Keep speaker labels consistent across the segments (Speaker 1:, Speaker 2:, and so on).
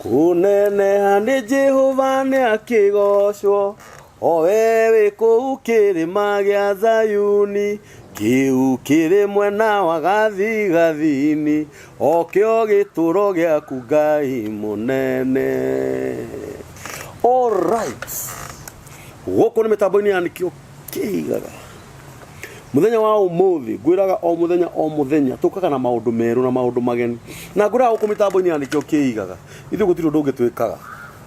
Speaker 1: Kunene handi Jehova ni akigocwo, o wewe kũu kĩrĩma gĩa Zayuni, kĩu kĩrĩ mwena wa gathigathini, o kĩo gĩtũũro gĩaku Ngai mũnene. Alright. Gũkũ nĩ mĩtambo-inĩ ya Nikio Kiigaga. Muthenya wa umuthi ngwiraga o muthenya tukaga na maundu meru na maundu mageni. Na ngwiraga gũkũ mĩtambo-inĩ ya Nikio Kiigaga. Ithuĩ gũtirĩ ũndũ ũngĩ twĩkaga.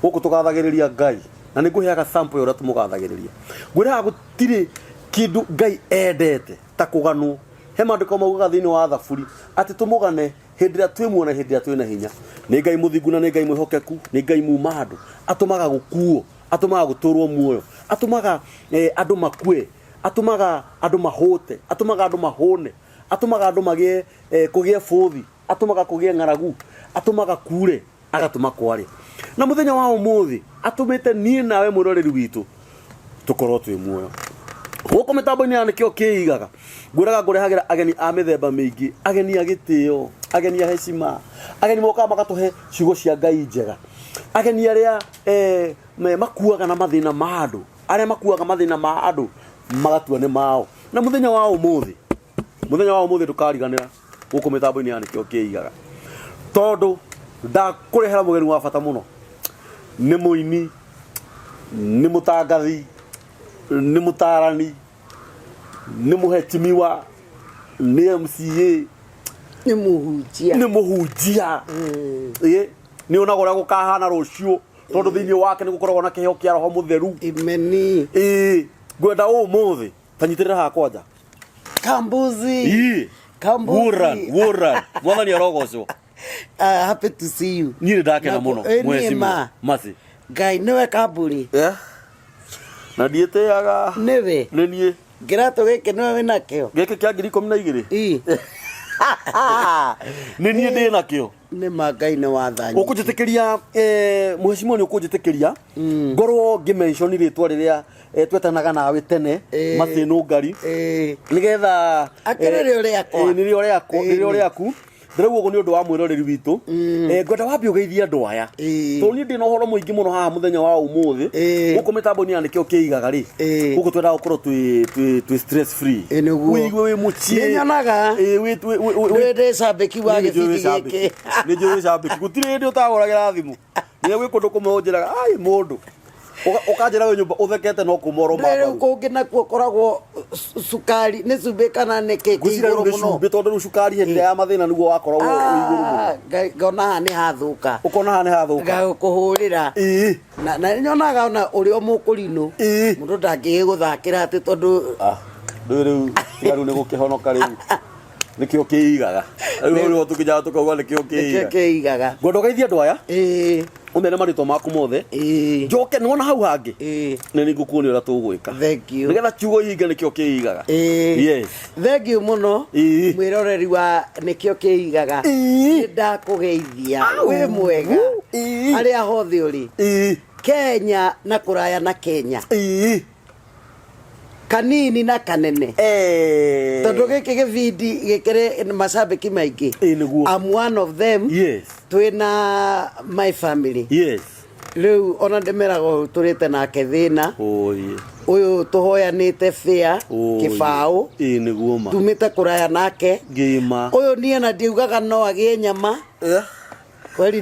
Speaker 1: Gũkũ tugathagĩrĩria Ngai. Na nĩ ngũheaga sample ũrĩa tũmũgathagĩrĩria. Ngwiraga gũtirĩ kĩndũ Ngai endete ta kũganwo. He maandĩko maugaga thĩinĩ wa thaburi atĩ tũmũgane hĩndĩ ĩrĩa twĩmuona, hĩndĩ ĩrĩa twĩna hinya. Nĩ Ngai mũthingu na nĩ Ngai mwĩhokeku, nĩ Ngai muuma andũ. Atũmaga gũkuo, atũmaga gũtũrwo muoyo, atũmaga andũ makue, atũmaga andũ mahũte, atũmaga andũ mahũne, atũmaga andũ magĩe kũgĩe bũthi, atũmaga kũgĩe ng'aragu, atũmaga kure, agatũma kware. Na mũthenya wa ũmũthĩ atũmĩte niĩ nawe mũroreri witũ tũkorwo twĩ muoyo. Gũkũ mĩtambo-inĩ ya Nikio Kiigaga ngwĩraga ngũrehagĩra ageni a mĩthemba mĩingĩ, ageni a gĩtĩo, ageni a heshima, ageni mokaga magatũhe ciugo cia Ngai njega, ageni arĩa makuaga na mathĩna ma andũ, arĩa makuaga mathĩna ma andũ magatua nĩ mao. Na mũthenya wa ũmũthĩ ndũkariganĩra gũkũ mĩtambo-inĩ ya Nikio Kiigaga, tondũ ndakũrehera mũgeni wa bata mũno. Nĩ mũini, nĩ mũtangathi, nĩ mũtaarani, nĩ Muheshimiwa, nĩ MCA, nĩ mũhunjia. Nĩ onaga ũrĩa gũkahana rũciũ, tondũ thĩinĩ wake nĩ gũkoragwo na kĩheo kĩa Roho Mũtheru. Imeni. Ngwenda ũmũthĩ ta nyitĩrĩra haha kwanja. Kambuzi. Wura. Mwathani arogocwo.
Speaker 2: Happy to see you.
Speaker 1: Niĩ ndakena mũno. Muheshimiwa. Masi.
Speaker 2: Ngai nĩwe Kamburi.
Speaker 1: Na ndiĩtĩaga.
Speaker 2: Nĩwe.
Speaker 1: Nĩ niĩ.
Speaker 2: Kĩratũ gĩkĩ nĩwe wĩna kĩo.
Speaker 1: Gĩkĩ kĩa 2012. Nĩ niĩ ndĩ nakĩo.
Speaker 2: Nĩ Ngai nĩ wathanyi.
Speaker 1: Ũkũnjĩtĩkĩria Muheshimiwa, nĩ ũkũnjĩtĩkĩria ngorwo ngĩmention rĩtwa rĩrĩa twetanaga nawe tene Masi Nungari, nĩgetha nĩrĩo rĩaku ndĩrauga ũguo nĩ ũndũ wa mwĩroreri witũ. Ngwenda wambe ũgeithie andũ aya, tondũ niĩ ndĩ na ũhoro mũingĩ mũno haha mũthenya wa ũmũthĩ gũkũ mĩtambo-inĩ ya Nikio Kiigaga rĩ. Gũkũ twendaga gũkorwo twĩ stress free. Wĩigue wĩ mũciĩ.
Speaker 2: Nĩnyonaga wĩ cambĩki wa gĩbindi gĩkĩ.
Speaker 1: Nĩ njũĩ cambĩki, gũtirĩ hĩndĩ ũtagũragĩra thimũ. Nĩ gwĩ kũndũ kũmwe ũnjĩraga ai mũndũ ũkanjĩra wĩ nyũmba ũthekete no kũmoro maba.
Speaker 2: Rĩu kũngĩ nakuo koragwo cukari nĩ cumbĩ kana nĩ kĩngĩ igũrũ mũno.
Speaker 1: Ngwĩciria tondũ rĩu cukari hĩndĩ ya mathĩna nĩguo wakoragwo igũrũ mũno.
Speaker 2: Ngona haha nĩ hathũka.
Speaker 1: Ũkona haha nĩ hathũka.
Speaker 2: Ngakũhũrĩra. Na nyonaga ona ũrĩa mũkũrinũ mũndũ ndangĩgũthakĩra atĩ tondũ
Speaker 1: rĩu rĩu nĩ gũkĩhonoka rĩu. Nikio Kiigaga. Rĩu tũkĩnyaga tũkauga Nikio
Speaker 2: Kiigaga.
Speaker 1: Ngwenda ũgeithie andũ aya. Ũmene marĩtwa maku mothe. Njoke nĩwona hau hangĩ. Nĩ ngũkuonia ũrĩa tũgwĩka.
Speaker 2: Thank you.
Speaker 1: Nĩgetha kiugo ihinge Nikio Kiigaga.
Speaker 2: Yes. Thank you mũno. Mwĩroreri wa Nikio Kiigaga. Ndakũgeithia. Wĩ mwega. Arĩa hothe ũrĩ. Kenya na kũraya na Kenya. Kanini na kanene. Tondũ gĩkĩ gĩbindi gĩkĩrĩ macambĩki maingĩ. I'm one of them.
Speaker 1: Yes.
Speaker 2: Twĩna my family.
Speaker 1: Yes.
Speaker 2: Rĩu ona ndĩmeraga tũrĩte nake thĩna. Ũyũ tũhoyanĩte fair kĩbaũ.
Speaker 1: Nĩguo ma.
Speaker 2: Tumĩte kũraya nake.
Speaker 1: Ngĩma.
Speaker 2: Ũyũ niĩ na ndiugaga no agĩe nyama. Kweli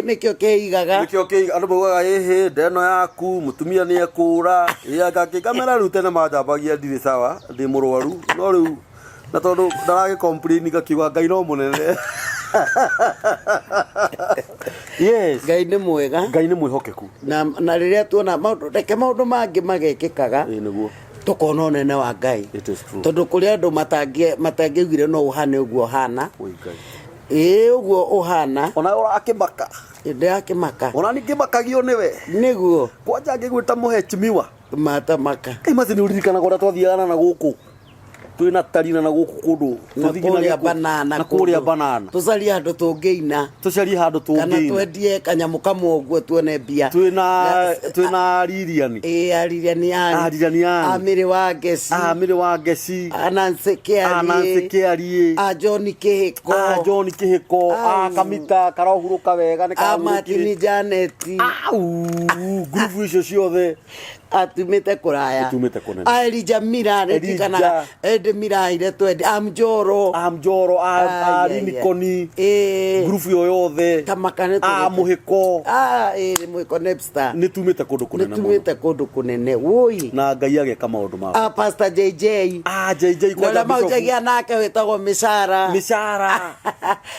Speaker 2: Nikio Kiigaga.
Speaker 1: Nikio Kiigaga andũ maugaga hĩhĩ ndeno yaku mũtumia nĩ ekũra. Kamera rĩu tene manjambagia ndirĩ sawa, ndĩ mũrwaru. No rĩu na tondũ ndaragĩ complain ngakiuga Ngai no mũnene. Yes.
Speaker 2: Ngai nĩ mwega.
Speaker 1: Ngai nĩ mwĩhokeku.
Speaker 2: Na rĩrĩa tuona reke maũndũ mangĩ magekĩkaga.
Speaker 1: Nĩguo.
Speaker 2: Tũkona ũnene wa Ngai. Tondũ kũrĩ andũ matangĩugire no ũhane ũguo hana. Ũguo ũhana.
Speaker 1: Ona ũrakĩmaka.
Speaker 2: Ndakĩmaka.
Speaker 1: Ona ningĩmakagio nĩwe.
Speaker 2: Nĩguo.
Speaker 1: Kwanja ngĩgwĩta Muheshimiwa.
Speaker 2: Matamaka.
Speaker 1: Masi nĩ ũririkanaga ũrĩa twathiaga na gũkũ. twina tarina na guku kundu
Speaker 2: tuthigina banana
Speaker 1: na kuria banana
Speaker 2: tucaria handu tungiina kana twendie kanyamu kamwe uguo tuone mbia
Speaker 1: twina ririani
Speaker 2: aririani amiri wa ngeci anansekeari John Kihiko Kamita karohuruka wega ni Martin Janet
Speaker 1: group icio ciothe
Speaker 2: atumite kuraya Elija Mira retikana Mira ile twendi Amjoro Nikoni group yo yothe
Speaker 1: tamakane Muhiko
Speaker 2: Muhiko Nepster
Speaker 1: nitumite kundu kunene
Speaker 2: woi
Speaker 1: na Ngai ageka maundu ma
Speaker 2: Pastor JJ
Speaker 1: kwa
Speaker 2: maujagia nake wetagwo Mishara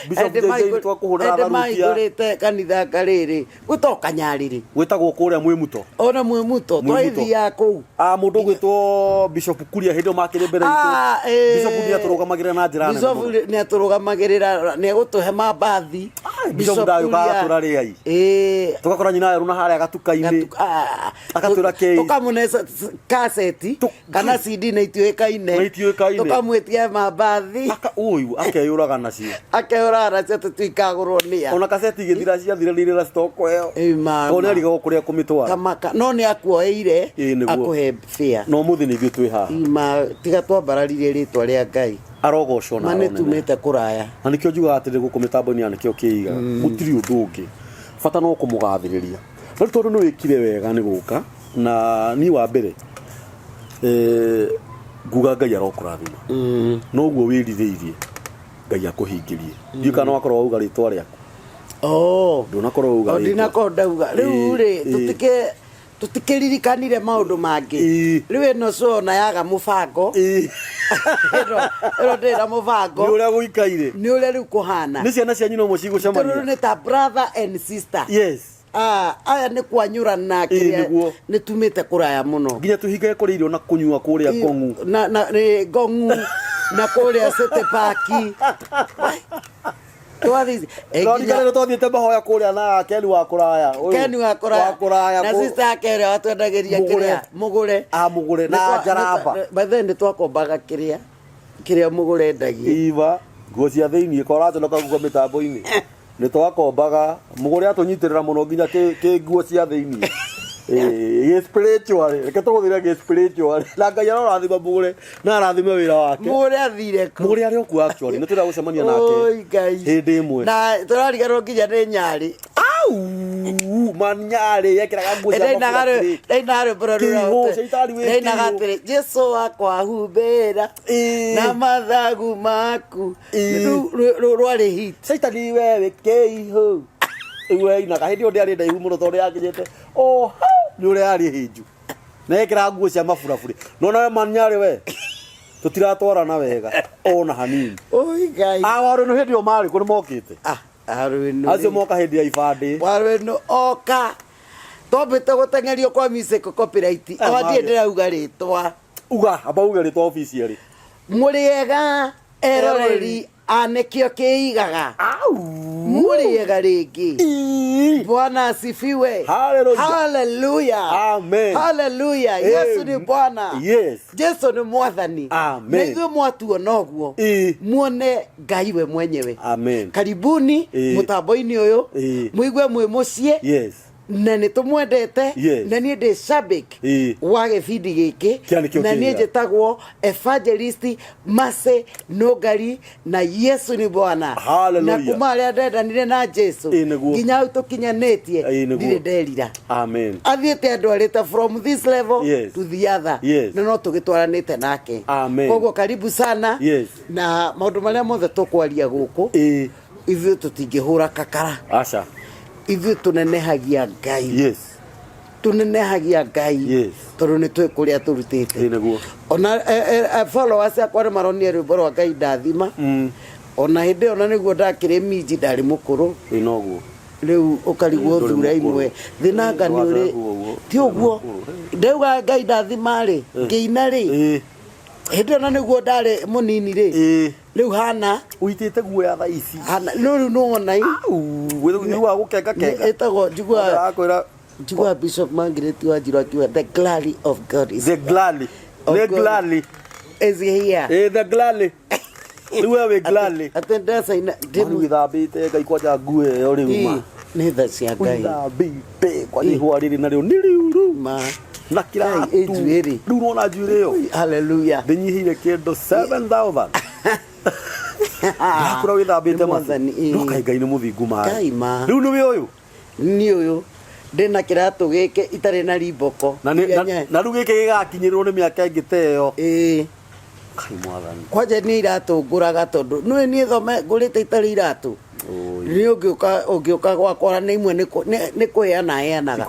Speaker 2: Bishop JJ twakuhurira rarutia ngurite kanitha kariri gutoka nyariri
Speaker 1: wetagwo kuria mwimuto
Speaker 2: ona mwimuto twaithia ku
Speaker 1: mundu gwitwo Bishop Kuria hindo makire mbere itu Bishop ni aturugamagirira na njira nene
Speaker 2: Bishop ni aturugamagirira ni gutuhe mabathi
Speaker 1: Bishop ndayo gaturari ai tugakora nyina yaru na haria gatukaini akatura ke
Speaker 2: tukamunesa cassette kana CD na ituikaine tukamwetia mabathi
Speaker 1: uyu akeyuraga nacio
Speaker 2: tutikagurwo nia
Speaker 1: ona cassette igithira ciathirira stock eo ona rigo kuria kumitwara
Speaker 2: kamaka no ni akuoeire akuhe fia
Speaker 1: no muthi ni twi ha
Speaker 2: tiga twambararirie ritwa ria Ngai
Speaker 1: arogocwo na
Speaker 2: mane tumete kuraya
Speaker 1: na nikio njuga atiri guku mitambo ni Nikio Kiigaga gutiri undu ungi fata no kumugathiriria no tondu no wikire wega ni guka na ni wa mbere nguga Ngai arokurathima no guo wiritheirie Ngai akuhingirie ndika no akorwo uga ritwa riaku ndunakorwo uga
Speaker 2: ndinakorwo riu ri tutikiririkanire maundu mangi riu no sona yaga mubango ero ndira mubango
Speaker 1: ni uria guikaire
Speaker 2: ni uria riu kuhana
Speaker 1: ni ciana cianyu no mucigo camania
Speaker 2: ni ta brother and sister
Speaker 1: yes
Speaker 2: aya ni kwanyurana kiria ni tumite kuraya muno
Speaker 1: nginya tuhinge kuri irio na kunyua kuria gongu
Speaker 2: na gongu na kuria sete paki twathi
Speaker 1: nginya twathiete mahoya kuria na Keni wa kuraya
Speaker 2: na sister Keni atwendagiria kiria mugure
Speaker 1: mugure na jaraba
Speaker 2: bathe ni twakombaga kiria mugure ndagia
Speaker 1: iva nguo cia thiini koratonoka guko mitambo-ini ni twakombaga mugure atunyitirira muno nginya ki nguo cia thiini spiritual reke tuguthira spiritual na Ngai arathima mugure na arathima wira wake
Speaker 2: mugure athire ku
Speaker 1: mugure ari oku actually ni tira gucemania nake hindi imwe
Speaker 2: na turarigarwo nginya ni nyari
Speaker 1: manyari yekiraga nguo cia
Speaker 2: nagare Jesu wakwa humbira na mathagu maku rwari hit
Speaker 1: Saitani wewe keiho iwe ina kahindi ndi ari ndaihu muno tondu yakinyete ni uri ari hinju nekira nguo cia maburaburi nona manyari we tutiratwarana wega ona hanini
Speaker 2: Ngai
Speaker 1: awaru no hindi o mari kuri mokite
Speaker 2: arwino
Speaker 1: acio moka hindi ya ibande
Speaker 2: warwino oka tobete gutengerio kwa music copyright awandie ndirauga ritwa
Speaker 1: uga abauga ritwa officially
Speaker 2: muriega eroreri Nikio Kiigaga muriega ringi Bwana asifiwe haleluya
Speaker 1: amen
Speaker 2: haleluya Yesu ni Bwana
Speaker 1: yes
Speaker 2: Yesu ni mwathani
Speaker 1: amen
Speaker 2: nithu mwatuo noguo muone Ngai we mwenyewe
Speaker 1: amen
Speaker 2: karibuni mutambo-ini uyu muigue mwi mucie
Speaker 1: yes
Speaker 2: na ni tumwendete na ni ndi shabik wa gibindi giki na ni njitagwo evangelist Mase Nungari na Yesu ni Bwana na kuma aria ndendanire na Jesu nginya au tukinyanetie ndire nderira
Speaker 1: amen
Speaker 2: athiete andu arite from this level to the other na no tugitwaranite nake koguo karibu sana na maundu maria mothe tukwaria guku ithuĩ tũtingĩhũra kakara
Speaker 1: aca
Speaker 2: ithuĩ tũnenehagia Ngai tunenehagia Ngai tondũ nĩ twĩ kũrĩa tũrutĩte ona followers akwa nĩ maronia rwĩmbo rwa Ngai ndathima ona hĩndĩ ona nĩguo ndakĩrĩ minji ndarĩ mũkũrũ
Speaker 1: noguo
Speaker 2: rĩu ũkarigwo thura imwe thĩnanga nĩ ũrĩ ti ũguo ndauga Ngai ndathima-rĩ ngĩina rĩ hĩndĩ ona nĩguo ndarĩ mũnini rĩ rĩu hana
Speaker 1: uitĩte guoya thaa ici
Speaker 2: rĩu nĩwona
Speaker 1: nĩ wa gũkenga kenga
Speaker 2: ĩtagwo njigua Bishop Margaret Wanjiru akiuga the glory of God is
Speaker 1: the glory
Speaker 2: Is he here?
Speaker 1: The gladly. Wewe gladly.
Speaker 2: Atenda saina
Speaker 1: Ndimu ithambite ngai kwaja ngue yo riuma.
Speaker 2: Ni tha cia ngai.
Speaker 1: Ithambite kwa ihwa riri na riu ni riu ma. Na kira
Speaker 2: ejwiri.
Speaker 1: Riu rona njwiri yo.
Speaker 2: Hallelujah.
Speaker 1: Ndinyihire kindu 7,000. Yakura withambite mathani. Ndoka ngai ni muthingu ma.
Speaker 2: Ngai ma.
Speaker 1: Riu ni uyu.
Speaker 2: Ni uyu. Ndina kiratu gike itare na riboko.
Speaker 1: Na riu gike gigakinyirwo ni miaka ingi teyo. Kai mwathani.
Speaker 2: Kwaje ni iratu nguraga tondu nwe ni thome ngurite itari iratu. Ni ungioka gwakora ni imwe ni kuheana heanaga.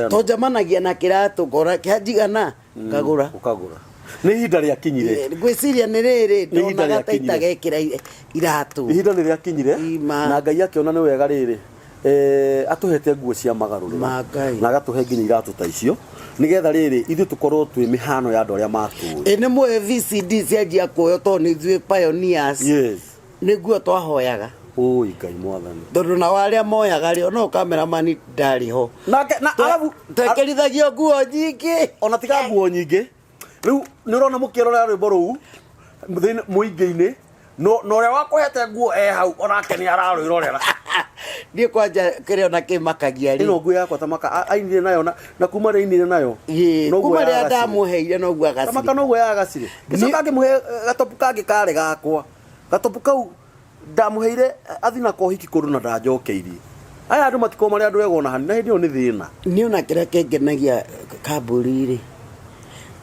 Speaker 2: Tonjamanagia na kiratu ngora kianjigana ngagura.
Speaker 1: Ukagura. Ni ihinda ria kinyire.
Speaker 2: Ngwiciria ni riri ndona gataita gekira iratu.
Speaker 1: Ihinda ni ria kinyire. Na ngai akiona ni wega riri. Atuhete nguo cia magarurura na agatuhe nginya iratu ta icio nigetha riri ithu tukorwo twi mihano ya andu aria matu
Speaker 2: ni mwe VCD cianjia kuoyo to ni thwe pioneers.
Speaker 1: Yes.
Speaker 2: Niguo twahoyaga.
Speaker 1: Oi ngai mwathani.
Speaker 2: Tondu na waria moyaga rio no cameraman ndari ho.
Speaker 1: Na alafu
Speaker 2: tekerithagio nguo nyingi.
Speaker 1: Ona tiga nguo nyingi. Riu ni urona mukirora rwimbo ruu muingi-ini no ria wakuhete nguo hau onake ni ararwirorera.
Speaker 2: Ni kwanja kirio na kimakagia ri.
Speaker 1: Ino nguo yakwa tamaka ainire nayo na kuma ri ainire nayo.
Speaker 2: No kuma ri ndamuheire no nguo agacire.
Speaker 1: Tamaka no nguo yagacire. Gicoka ngimuhe gatopu kangi kare gakwa. Gatopu kau ndamuheire athina kohiki kundu na ndajokeirie. Aya andu matiko mari andu egona hani na hindi yo ni thina. Ni
Speaker 2: ona kira kengenagia kaburi ri.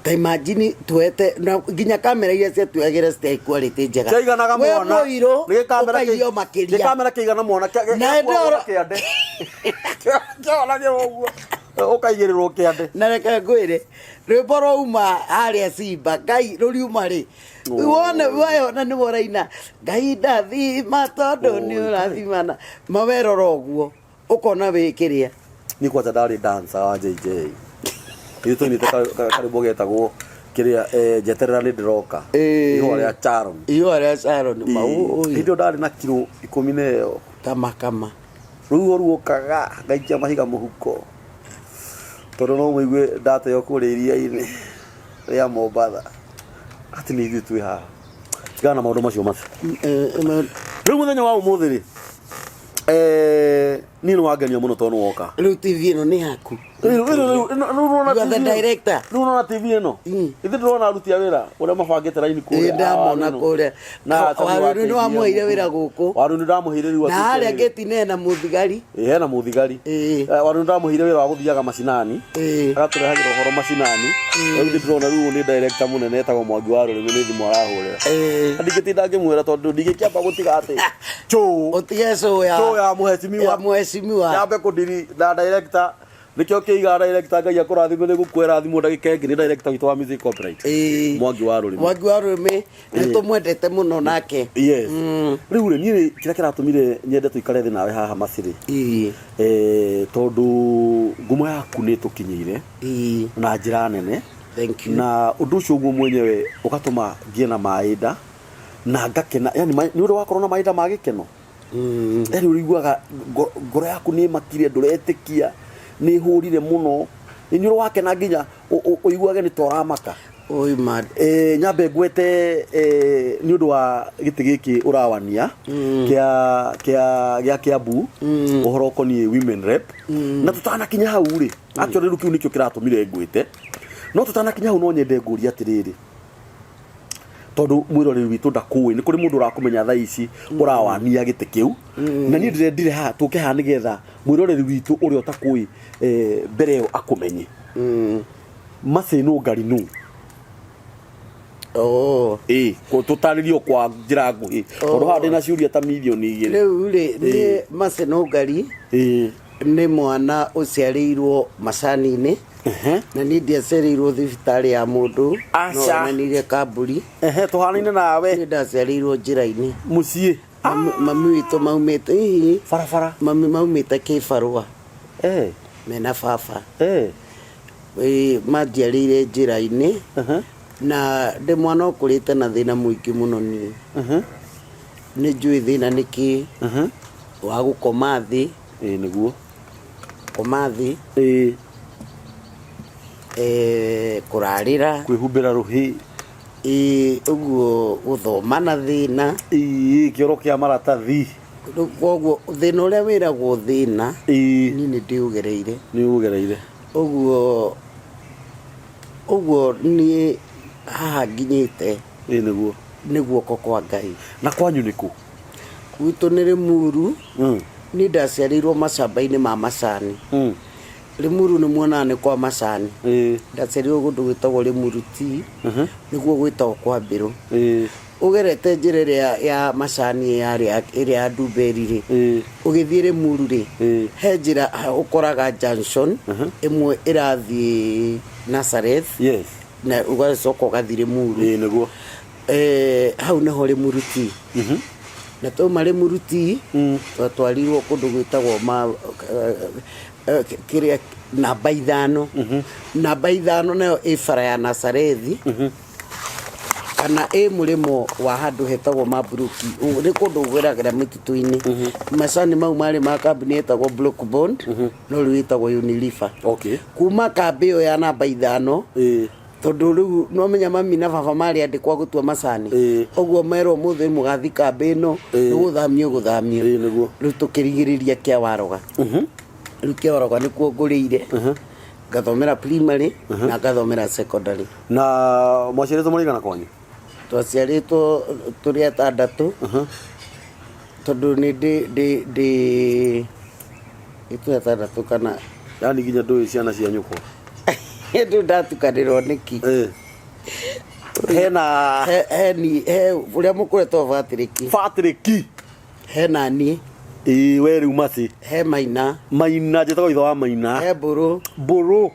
Speaker 2: Ta imagine tuete nginya kamera iria cia tuagire stay quality njega.
Speaker 1: Kaiganaga mwana.
Speaker 2: Ni kamera kiyo makiria.
Speaker 1: Ni kamera kaigana mwana.
Speaker 2: Na ndoro
Speaker 1: kiande. Kiona ni uguo. Ukaigirirwo kiande.
Speaker 2: Na reke ngwire. Rwimbo ruma haria Simba ngai ruriuma ri. Wone wayo na ni woraina. Ngai ndathima tondu ni urathimana. Mawerora uguo. Ukona wikiria.
Speaker 1: Ni kwa ndari dancer wa JJ. Itu ni karibu getagwo kiria jeterera ni ndiroka iho ria Charon
Speaker 2: mau
Speaker 1: ndio ndari na kilo 10
Speaker 2: kama
Speaker 1: ruo kaga ngaikia mahiga muhuko tondu no muigue ndate yo kuri iria-ini ria Mombatha ati ni ithu twi haha tigana maundu macio macio riu muthenya wa umuthi ri ni no wangenia muno tondu woka
Speaker 2: riu TV ino ni haku
Speaker 1: no
Speaker 2: the director
Speaker 1: no TV ino ithu ndrona aruti a wira uria mabangite raini kuria
Speaker 2: ndamona kuria na waru ni wamuheire wira guku
Speaker 1: waru ni ndamuheire riu
Speaker 2: na haria getine na muthigari
Speaker 1: hena muthigari waru ni ndamuheire wira wa guthiaga macinani agaturehagira uhoro macinani riu ndrona riu ni director munene etagwo Mwangi wa Rurimi ni thimu arahurira ndigitinda ngimwira tondu ndigikiamba gutiga ati
Speaker 2: otige so
Speaker 1: ya
Speaker 2: muheshimiwa
Speaker 1: yambe kundiri na director Nikio Kiigaga director ngai akurathime ni gukwera thimu ndagika ingi ni director witu wa music copyright Mwangi wa Rurimi
Speaker 2: ni tumwendete muno nake.
Speaker 1: Yes. Riu ri ni kira kiratumire nyende tuikare thi nawe haha maciri tondu ngumo yaku ni tukinyiire na njira nene.
Speaker 2: Thank you.
Speaker 1: Na undu ucio guo mwenyewe ukatuma ngie na maida na ngakena yani ni uri wakorwo na maida ma gikeno. Eri uriguaga ngoro yaku ni makire nduretikia ni hurire muno ni uri wakena nginya uiguage ni toramaka
Speaker 2: oi mad
Speaker 1: nyambe gwete ni undu wa giti giki urawania kia Kiambu uhoro koni women rep na tutana kinya hau ri actually riu kiu nikio kiratumire ngwite no tutana kinya hau no nyende nguria atiriri tondu mwiroreri witu ndakui ni kuri mundu urakumenya tha ici urawania gite kiu na ni ndire ha tuke ha nigetha mwiroreri witu uri utakui mbere yo akumenye mase Nungari nu ko tutaririo kwa njira nguhi tondu handi na ciuria ta milioni 2
Speaker 2: riu ri ni mase Nungari ni mwana uciarirwo macani-ini na ni ndiacereirwo thibitari ya mundu no nire kaburi
Speaker 1: tuhanaine nawe
Speaker 2: ni ndacereirwo njira-ini
Speaker 1: mucii
Speaker 2: mami witu maumite
Speaker 1: barabara
Speaker 2: mami maumite Kibarua mena baba manjiarĩire njĩra-inĩ na ndĩ mwana ũkũrĩte na thĩna mũingĩ mũno niĩ nĩ njũĩ thĩna nĩkĩ wa gũkoma thĩ
Speaker 1: nĩguo
Speaker 2: koma thĩ kũrarĩra
Speaker 1: kwĩhumbĩra rũhĩ
Speaker 2: uguo guthoma na thina
Speaker 1: kioro kia maratathi
Speaker 2: koguo thina uria wiragwo thina ni ndiugereire uguo ni haha nginyite niguo kwa Ngai.
Speaker 1: Na kwanyu niku
Speaker 2: gwitu ni Limuru ni ndaciarirwo macamba-ini ma macani Limuru ni muonaga ni kwa macani ndaciarirwo gundu gwitagwo Limuru Tea niguo gwitagwo kwa Mbiru ugerete njira ya macani iria Ndumeri ri ugithie Limuru ri he njira ukoraga junction imwe irathie Nazareth na ugacoka ugathie Limuru
Speaker 1: niguo
Speaker 2: hau niho Limuru Tea na tuma Limuru Tea twatwarirwo kundu gwitagwo kiria namba 5 namba 5 nayo ifara ya Nazareth kana mulimo wa handu hetagwo Mabruki ni kundu gwiragira mitutu-ini macani mau mari ma kambuni etagwo Block Bond no riwitagwo Unilever kuma kambi yo ya namba 5 tondu riu no menya mami na baba mari andikwa gutua macani oguo mero muthe mugathi kambi no guthamio riu tukirigiriria kia waroga riu kia waroga ni kuo nguriire ngathomera primary na ngathomera secondary.
Speaker 1: Na mwaciaritwo murigana kwanyu?
Speaker 2: Twaciaritwo turi atandatu tondu ni itu atandatu kana
Speaker 1: yani nginya ndui ciana cia nyuko
Speaker 2: ndu ndatukanirwo niki
Speaker 1: hena
Speaker 2: uria mukuretwo Patrick hena ni
Speaker 1: we riu maci
Speaker 2: he Maina
Speaker 1: njitagwo itho wa Maina
Speaker 2: he Mburu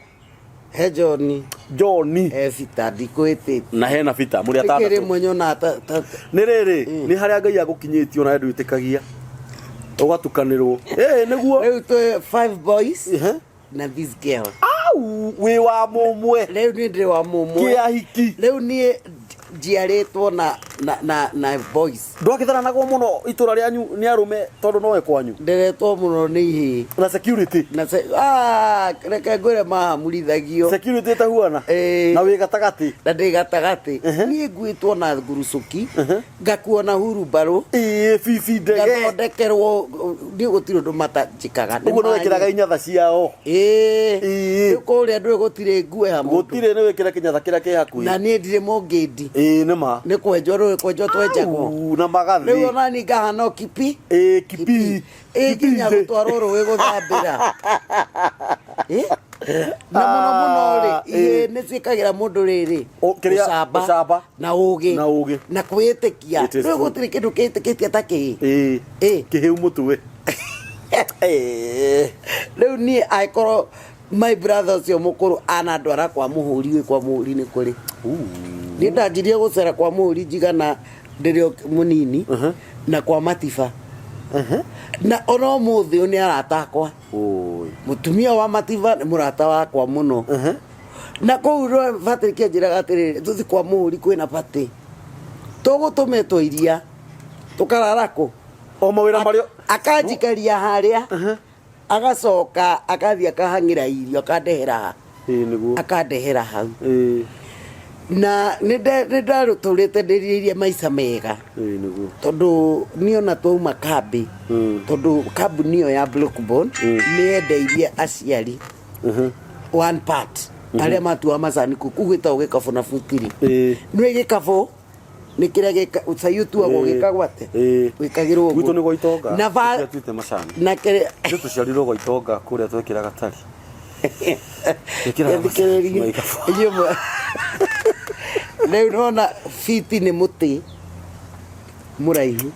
Speaker 2: he John he Vita ndikwitite
Speaker 1: na hena Vita muri atandatu
Speaker 2: kiri mwenyo na
Speaker 1: ni riri ni haria Ngai agukinyitio na ndu itikagia ugatukanirwo niguo
Speaker 2: riu 5 boys na this girl
Speaker 1: we wa mumwe
Speaker 2: riu ni ndiri wa mumwe
Speaker 1: kia hiki
Speaker 2: riu ni njiaritwo na boys
Speaker 1: ndwakithanagwo muno itura rianyu ni arume tondu nowe kwanyu
Speaker 2: ndiretwo muno ni ihi
Speaker 1: na security
Speaker 2: reke ngwire mahamurithagia
Speaker 1: security tahuana na wi gatagati
Speaker 2: na ndi gatagati ni ngwitwo na ngurucuki ngakuona hurumbaru
Speaker 1: fifi ndege
Speaker 2: ngathondekerwo ndi gutiro ndu matajikaga
Speaker 1: uguo no wikiraga inyatha ciao
Speaker 2: kuria ndu gutire ngwe hamu
Speaker 1: gutire ni wikira kinyatha kiria ki hakui
Speaker 2: na ni ndire mongedi
Speaker 1: nima
Speaker 2: ni kwenjwo twenjagwo
Speaker 1: na magathi
Speaker 2: riu ona ni ngahana kipi kinya gutwarwo ruwi guthambira na muno ri ni cikagira mundu riri
Speaker 1: ucamba
Speaker 2: na ugi na kwitikia riu gutire kindu kitikitie ta
Speaker 1: kihiu mutwe
Speaker 2: riu ni aikoro my brother ucio mukuru anandwara kwa muhuri ni kuri ni ndajirie gucera kwa muhuri njigana ndirio munini na kwa Matiba na ono muthi ni aratakwa mutumia wa Matiba ni murata wakwa muno na kou Patrick njiraga atiriri tuthi kwa muhuri kwina pati tugutumetwo iria tukararako
Speaker 1: o mawira mario
Speaker 2: akanjikaria haria agacoka akathi akahangira irio akandehera
Speaker 1: niguo
Speaker 2: akandehera hau na nindaruturite ndiririe maica mega
Speaker 1: niguo
Speaker 2: tondu niona twauma kambi tondu kambuni iyo ya Block Bond ni endeirie aciari one part aria matua macani kugwita ugikabu na futiri ni gikabu ni kiria usayutu wa gikagwo ate wikagirwo
Speaker 1: gwitu ni goitonga
Speaker 2: na
Speaker 1: twite macani
Speaker 2: na kiria
Speaker 1: tuciarirwo goitonga kuria twekira gatari
Speaker 2: leo nona fiti ni muti muraihu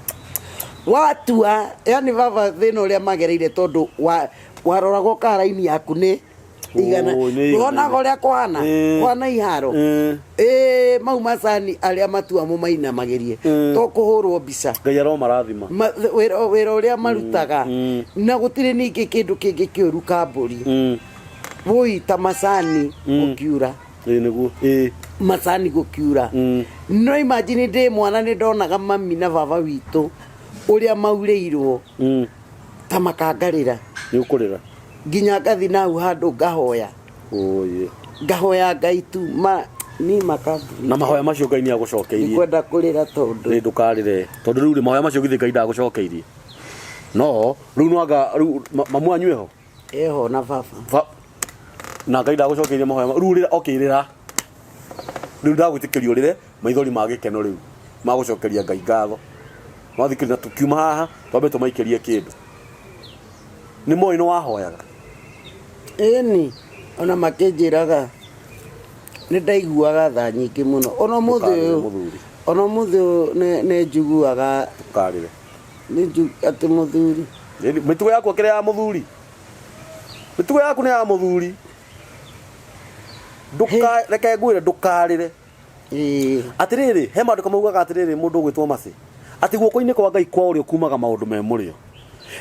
Speaker 2: watua yani baba thina uria magereire tondu waroragwo karaini yaku ni igana wona goria kwana iharo mau macani aria matua mu maina magerie to kuhurwo mbica
Speaker 1: Ngai aro marathima
Speaker 2: wira uria marutaga na gutire ningi kindu kingi kiuru kamburi voi ta macani ukiura
Speaker 1: niguo
Speaker 2: macani gukiura no imagine ndi mwana ni ndonaga mami na baba witu uria maureirwo ta makangarira
Speaker 1: ni ukurira
Speaker 2: nginya ngathi nau handu ngahoya ngahoya Ngai tu ni makambuni
Speaker 1: na mahoya macio Ngai ni agucokeirie
Speaker 2: ndikwenda kurira tondu
Speaker 1: ri ndukarire tondu riu mahoya macio githi Ngai ndagucokeirie no riu nwanga mamu anyu eho
Speaker 2: eho na baba
Speaker 1: na Ngai ndagucokeirie mahoya riu rira okirira riu ndagwitikirio rire maithori ma gikeno riu magucokeria Ngai ngatho mathikirina tukiuma haha twambe tumaikirie kindu ni moi no wahoyaga
Speaker 2: eni ona makinjiraga ni ndaiguaga tha nyingi muno ona muthu ne njiguaga
Speaker 1: tukarire
Speaker 2: ni ati muthuri
Speaker 1: mitugo yaku kire ya muthuri mitugo yaku ni ya muthuri reke ngwire ndukarire atiriri he maundu kamaugaga atiriri mundu gwitwo masi ati guoko-ini kwa Ngai kwa urio kumaga maundu me murio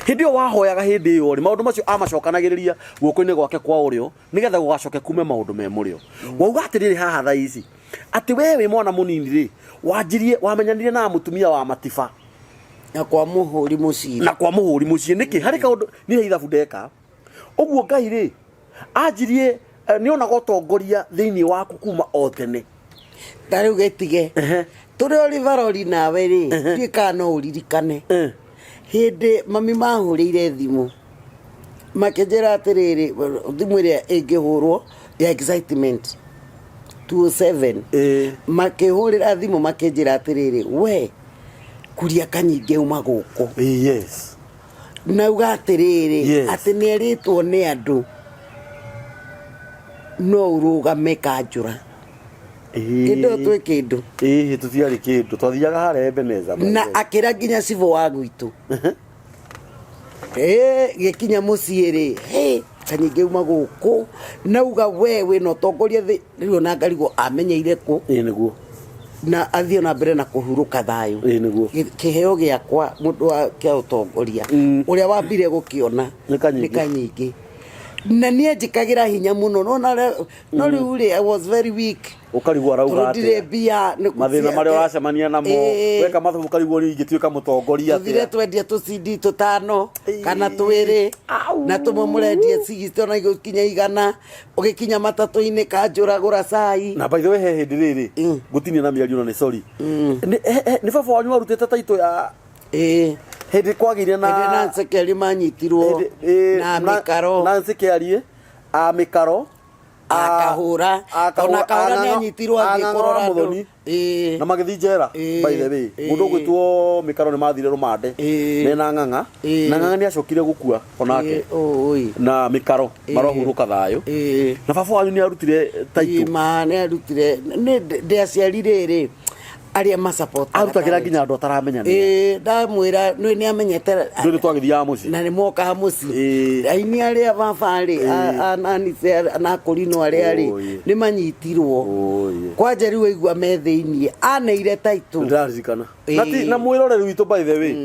Speaker 1: hindi o wahoyaga hindi yo ri maundu macio amacokanagiriria guoko-ini gwake kwa urio nigetha gugacoke kume maundu me murio wauga atiriri haha tha ici ati wewe mwana munini ri wanjirie wamenyanire na mutumia wa matiba
Speaker 2: na kwa muhuri mucii
Speaker 1: niki hari kaundu ni ithabu ndeka uguo Ngai ri anjirie ni ona gotongoria thiini waku kuma o tene
Speaker 2: tariu getige turi olivaroli nawe ri twika no uririkane hindi mami mahurire thimu makenjera atiriri thimu iria ingihurwo ya excitement 27 makihurira thimu makenjera atiriri we kuria kanyinge uma guku
Speaker 1: yes
Speaker 2: nauga atiriri ati ni eritwo ni andu no urugame kanjura kindu twe kindu
Speaker 1: tutiari kindu twathiaga hare Ebeneza
Speaker 2: na akira nginya cibo wa gwitu gikinya muciiri kanyinge uma guku nauga wewe no tongoria riu na ngarigo amenyeire ku
Speaker 1: niguo
Speaker 2: na athio na mbere na kuhuruka thayo
Speaker 1: niguo
Speaker 2: kiheo giakwa mundu wa kia utongoria uria wambire gukiona ni kanyinge na nie njikagira hinya muno no riu ri I was very weak
Speaker 1: ukarigwa rauga ati mathina maria uracemania namo weka mathubu karigwo ni ingituika mutongoria ati
Speaker 2: thire twendia tu CD tutano kana twiri na tumumurendia sigiste na igokinya igana ugikinya matatu-ini kanjuragura cai
Speaker 1: na by the way he hindi riri gutinia na miario ni sorry ni baba wanyu arutete taito ya hindi kwagire na
Speaker 2: nsekeli manyitirwo na mikaro
Speaker 1: na nsekeli mikaro
Speaker 2: akahura ona kaura ni anyitirwo agikorora
Speaker 1: muthoni na magithi njera by the way mundu gwitwo mikaro ni mathire rumande mena ng'ang'a na ng'ang'a ni acokire gukua onake na mikaro marohuruka thayo na baba wanyu ni arutire taito
Speaker 2: ni arutire ni ndiaciarire ri aria ma support
Speaker 1: arutagira nginya andu ataramenya
Speaker 2: ndamwira ni amenyete
Speaker 1: ndu twagithia muci
Speaker 2: na ni moka muci aini aria bafari anani na kurino aria ri ni manyitirwo kwanja riu igua metheini aneire taito
Speaker 1: ndarizikana na mwiroreri witu by the way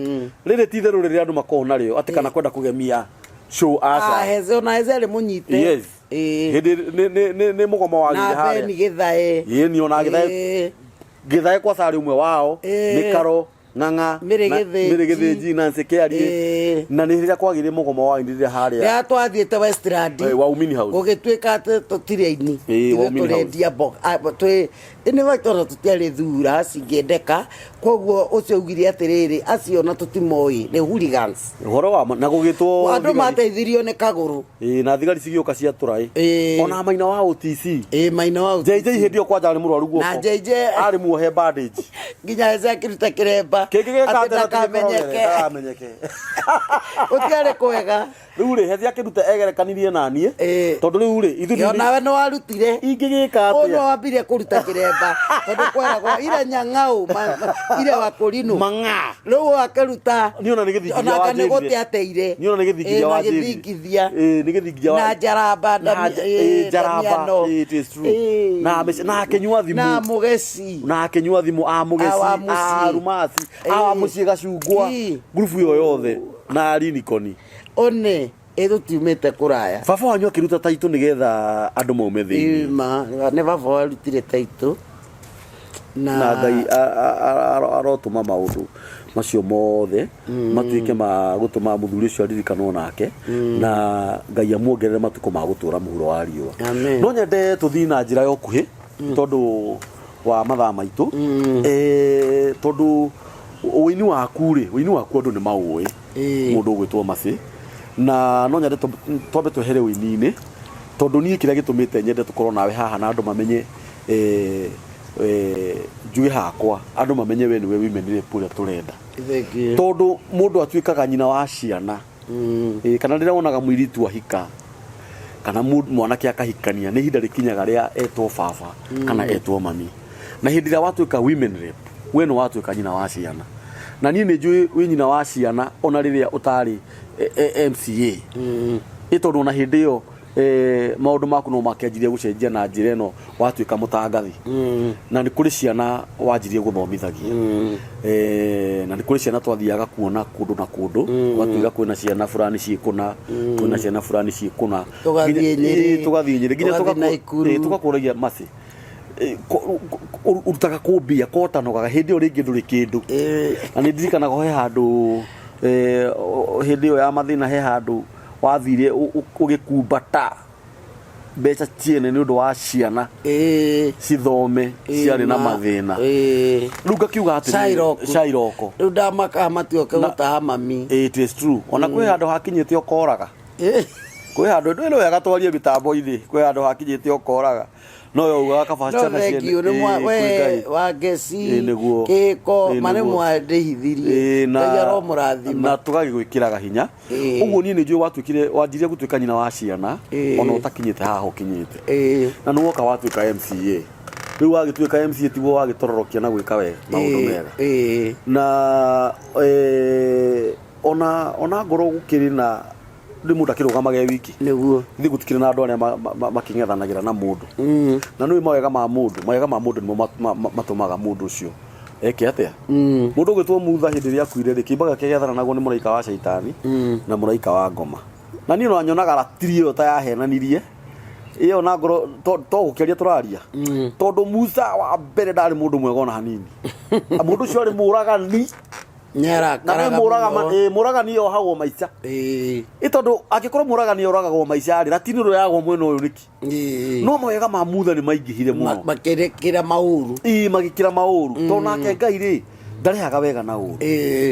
Speaker 1: riri titheru riri andu makona rio ati kana kwenda kugemia show asa
Speaker 2: heze na heze ri munyite
Speaker 1: yes hindi ni mugomo wa githae
Speaker 2: na beni githae
Speaker 1: ni ona githae githae kwa sari umwe wao mikaro ng'ang'a mirigithi jina nsekeari na ni riria kwagire mugomo wa indiria haria
Speaker 2: ya twathiete Westland
Speaker 1: wa umini house
Speaker 2: gugituika ati tutire-ini turendia box twi ini vaitoro tutiari thura cingiendeka koguo ucio ugire atiriri acio na tutimoi ni hooligans
Speaker 1: horo wa na gugitwo
Speaker 2: andu mateithirio ni kaguru
Speaker 1: na thigari cigioka cia turai ona maina wa OTC
Speaker 2: maina wa
Speaker 1: JJ hindi okwaja ari murwaru guoko
Speaker 2: na JJ
Speaker 1: ari muohe bandage
Speaker 2: nginya eza kiruta kiremba
Speaker 1: amenyeke
Speaker 2: utiare kwega
Speaker 1: riu ri hethi akiruta egerekanirie nanie tondu riu ri ithu
Speaker 2: yo nawe no warutire
Speaker 1: ingigika atia
Speaker 2: ono wambire kuruta kiremba tondu kweragwo ire nyang'au ire wakurino
Speaker 1: mang'a
Speaker 2: riu akaruta
Speaker 1: ni ona nigithingia wa
Speaker 2: ona kana gote ateire
Speaker 1: ni ona nigithingia wa
Speaker 2: nigithingithia
Speaker 1: nigithingia wa
Speaker 2: na jaraba
Speaker 1: jaraba it is true na kenyua thimu
Speaker 2: na mugeci
Speaker 1: na kenyua thimu mugeci rumasi mucie gacungwa grupu yo yothe na arinikoni
Speaker 2: one tiumete kuraya
Speaker 1: baba wanyu akiruta taito nigetha andu maume thiini
Speaker 2: ne baba warutire taito
Speaker 1: na Ngai arotuma maundu macio mothe matuike ma gutuma muthuri ucio aririkano nake na Ngai amuongerere matuko ma gutura muhuro wa riua no nyende tuthii na njira yo kuhi tondu wa mathaa maitu tondu wini waku andu ni maui mundu gwitwo Masi na no nyende twambe twehere wini-ini tondu nie kiria gitumite nyende tukorwo nawe haha na andu mamenye njuge hakwa andu mamenye we niwe women rep uria turenda tondu mundu atuikaga nyina wa ciana kana rira wonaga mwiritu ahika kana mwanake akahikania ni hinda rikinyaga ria etwo baba kana etwo mami na hindi ria watuika women rep we no watuika nyina wa ciana na nie njui wi nyina wa ciana ona riria utari MCA itondu na hindi yo maundu maku no makianjirie gucenjia na njira ino watuika mutangathi na ni kuri ciana wanjirie guthomithagia na ni kuri ciana twathiaga kuona kundu na kundu watuika kwina ciana fulani ciikuna kwina ciana fulani ciikuna tugathie Nyeri nginya tukakuragia Masi urutaga kumbia kotanogaga hindi yo ringi nduri kindu na ni ndirikanaga he handu hindi yo ya mathina he handu wathire ugikumbata mbeca ciene ni undu wa ciana cithome ciari na mathina riu ngakiuga ati Shairoko
Speaker 2: riu ndamaka matioke gutaha mami
Speaker 1: it is true ona kwi handu hakinyite ukoraga kwi handu ndu ino wega twarie mitambo-ini kwi handu hakinyite ukoraga no yo uga kabacana ciene
Speaker 2: we wa Gesi Kiko mane mwandihithirie ngayaro murathima
Speaker 1: na tugagigwikiraga hinya uguo nie njui watuikire wanjirie gutuika nyina wa ciana ona utakinyite haha ukinyite na no woka watuika MCA riu wagituika MCA tiwo wagitororokia na gwika wega maundu mega na ona ngoro gukiri na mundu akirugamaga wiki
Speaker 2: niguo
Speaker 1: thi gutikire na andu aria makingethanagira na mundu na no mawega ma mundu nimo matumaga mundu ucio eke atia mundu gwitwo mutha hindi ria kuire ri kimbaga kegethana naguo ni muraika wa shaitani na muraika wa ngoma na ni no nyonaga ratirio ta yahenanirie iyo na ngoro to gukiria turaria tondu Musa wa mbere ndari mundu mwega ona hanini mundu ucio ari muragani
Speaker 2: nyara
Speaker 1: karaga muragani yo hawo maica itondu agikorwo muragani yoragagwo maica ri ratini ro yagwo mwena uyu niki no mawega ma mutha ni maingihire muno
Speaker 2: makirekira mauru
Speaker 1: magikira mauru to nake Ngai ri ndarehaga wega na uru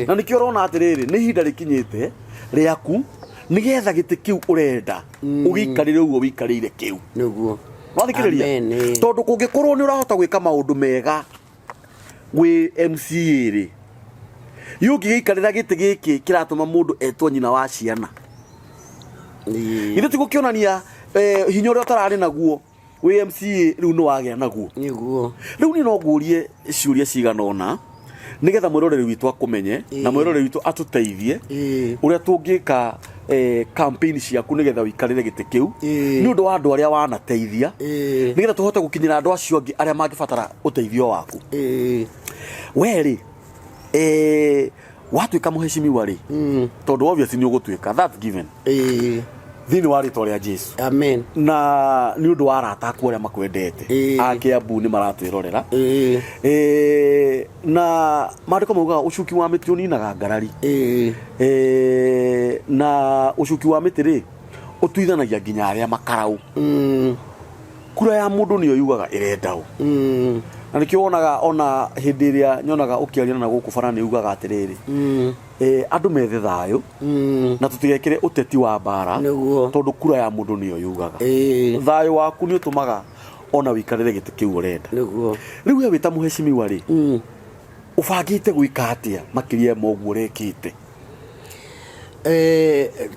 Speaker 1: na nikio rona atiriri ni hinda rikinyite riaku nigetha giti kiu urenda ugikarire uguo wikarire kiu
Speaker 2: niguo
Speaker 1: wathikiriria tondu kungikorwo ni urahota gwika maundu mega gwi MCA ri yuki gikarira giti giki kiratuma mundu etwo nyina wa ciana ithu tigukionania hinya uria utarari naguo wi MCA riu no wagia naguo
Speaker 2: niguo
Speaker 1: riu ni no ngurie ciuria ciganona nigetha mwiroreri witu akumenye na mwiroreri witu atuteithie uria tungika campaign ciaku nigetha wikarire giti kiu ni undu wa andu aria wanateithia nigetha tuhote gukinyira andu acio angi aria mangibatara uteithio waku weri watuika muheshimiwa ri tondu obviously ni ugutuika that's given thini wa ritwa ria Jesu
Speaker 2: amen
Speaker 1: na ni undu wa arata aku aria makwendete Akiambu ni maratwirorera na mariko mauga ucuki wa miti uninaga ngarari na ucuki wa miti ri utuithanagia nginya aria makarau kura ya mundu niyo yugaga irendau na nikio wonaga ona hindi ria nyonaga ukiaria na guku barani ugaga atiriri andu methe thayo na tutigekire uteti wa bara tondu kura ya mundu niyo yugaga thayo waku ni utumaga ona wikarire giti kiu urenda riu we wita muheshimiwa ri ubangite gwika atia makiria moguo rekite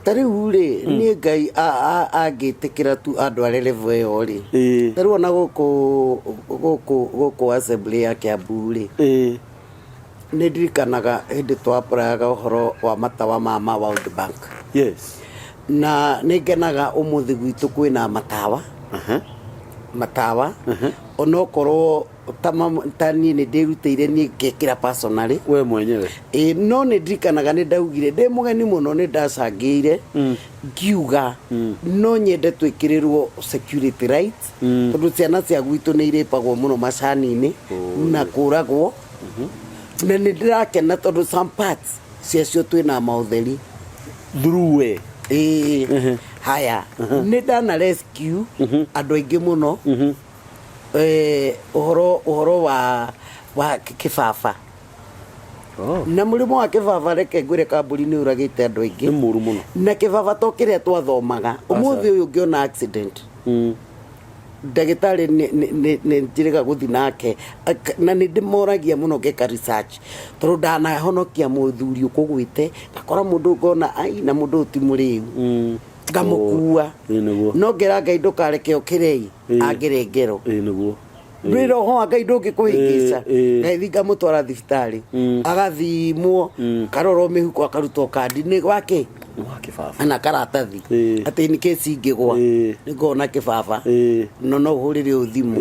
Speaker 2: tariu ri ni Ngai agitikira tu andu are level yo ri tariu ona guku assembly ya Kiambu ri ni ndirikanaga hindi twapuraga uhoro wa matawa ma World Bank
Speaker 1: yes
Speaker 2: na ningenaga umuthi gwitu kwina matawa matawa onokorwo tani ni ndirutire ni ngekira personally
Speaker 1: we mwenyewe
Speaker 2: no ni ndirikanaga ni ndaugire ndi mugeni muno ni ndacangire ngiuga no nyende twikirirwo security rights tondu ciana cia gwitu ni iripagwo muno macani-ini na kuragwo na ni ndirakena tondu some parts ciacio twina mautheri
Speaker 1: through
Speaker 2: haya ni ndana rescue andu aingi muno uhoro wa kibaba na murimo wa kibaba reke ngwire kamburi ni uragite andu aingi
Speaker 1: ni muru muno
Speaker 2: na kibaba to kiria twathomaga umuthi uyu ngiona accident ndagitari ni njiriga guthi nake na ni ndimoragia muno ngeka research tondu ndanahonokia muthuri ukugwite ngakora mundu ngona ai na mundu ti muriu ngamukua no ngera ngai ndukareke ukirei angirengero
Speaker 1: niguo
Speaker 2: Riro ho ngai ndungikuhingica ngai ngamutwara thibitari agathimwo karoro mihuko akarutwo kandi ni gwake
Speaker 1: kibaba
Speaker 2: ana karatathi ati ni kesi ngigwa ngona kibaba no uhurire uthimu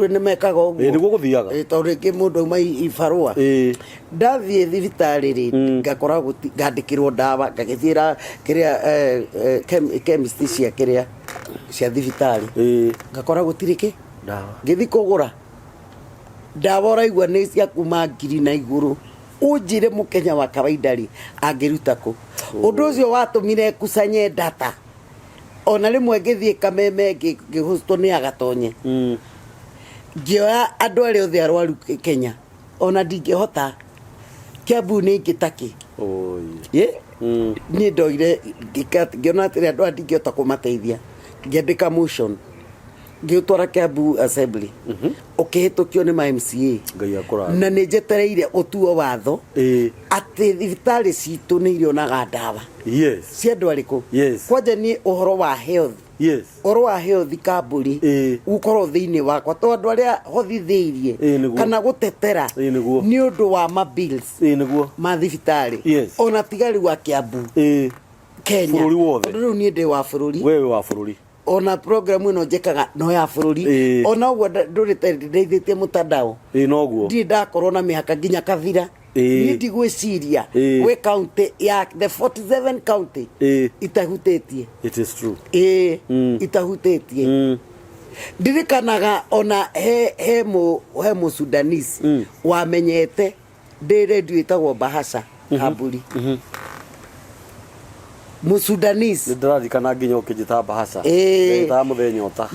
Speaker 2: ni mekaga uguo
Speaker 1: niguo guthiaga
Speaker 2: tondu ki mundu mai ibarua ndathie thibitari ri ngakora ngandikirwo ndawa ngagithira kiria chemist cia kiria cia thibitari ngakora gutiriki ndawa ngithi kugura ndawa raigwa ni cia kuma ngiri na iguru unjire mukenya wa kawaida ri angiruta ku undu ucio watumire kusanye data ona rimwe ngithie kameme ngihusto ni agatonye ngioya andu ari othe arwaru Kenya ona ndingihota Kiambu ni ngitaki ye ni ndoire ngiona atiri andu ndingihota kumateithia ngiandika motion ngiutwara Kiambu assembly ukihitukio ni ma MCA na ni njetereire utuo watho ati thibitari citu ni irionaga ndawa cia andu ariku kwanja ni uhoro wa health uhoro wa health kamburi ukorwo thiini wakwa to andu aria hothithiirie kana gutetera ni undu wa ma bills ma thibitari ona tigari wa Kiambu Kenya riu ni ndi wa bururi
Speaker 1: wewe wa bururi
Speaker 2: ona program ino njekaga no ya bururi ona ugo ndurite ndeithĩtie mutandao
Speaker 1: noguo
Speaker 2: ndi ndakorwo na mihaka nginya kathira ni ndigwiciria we county ya the 47 county itahutĩtie
Speaker 1: it is true
Speaker 2: itahutĩtie ndirikanaga ona he mu Sudanese wamenyete ndi radio itagwo Bahasa Kamburi Musudanese
Speaker 1: ndirathikana nginya ukijita Bahasa ta muthenyota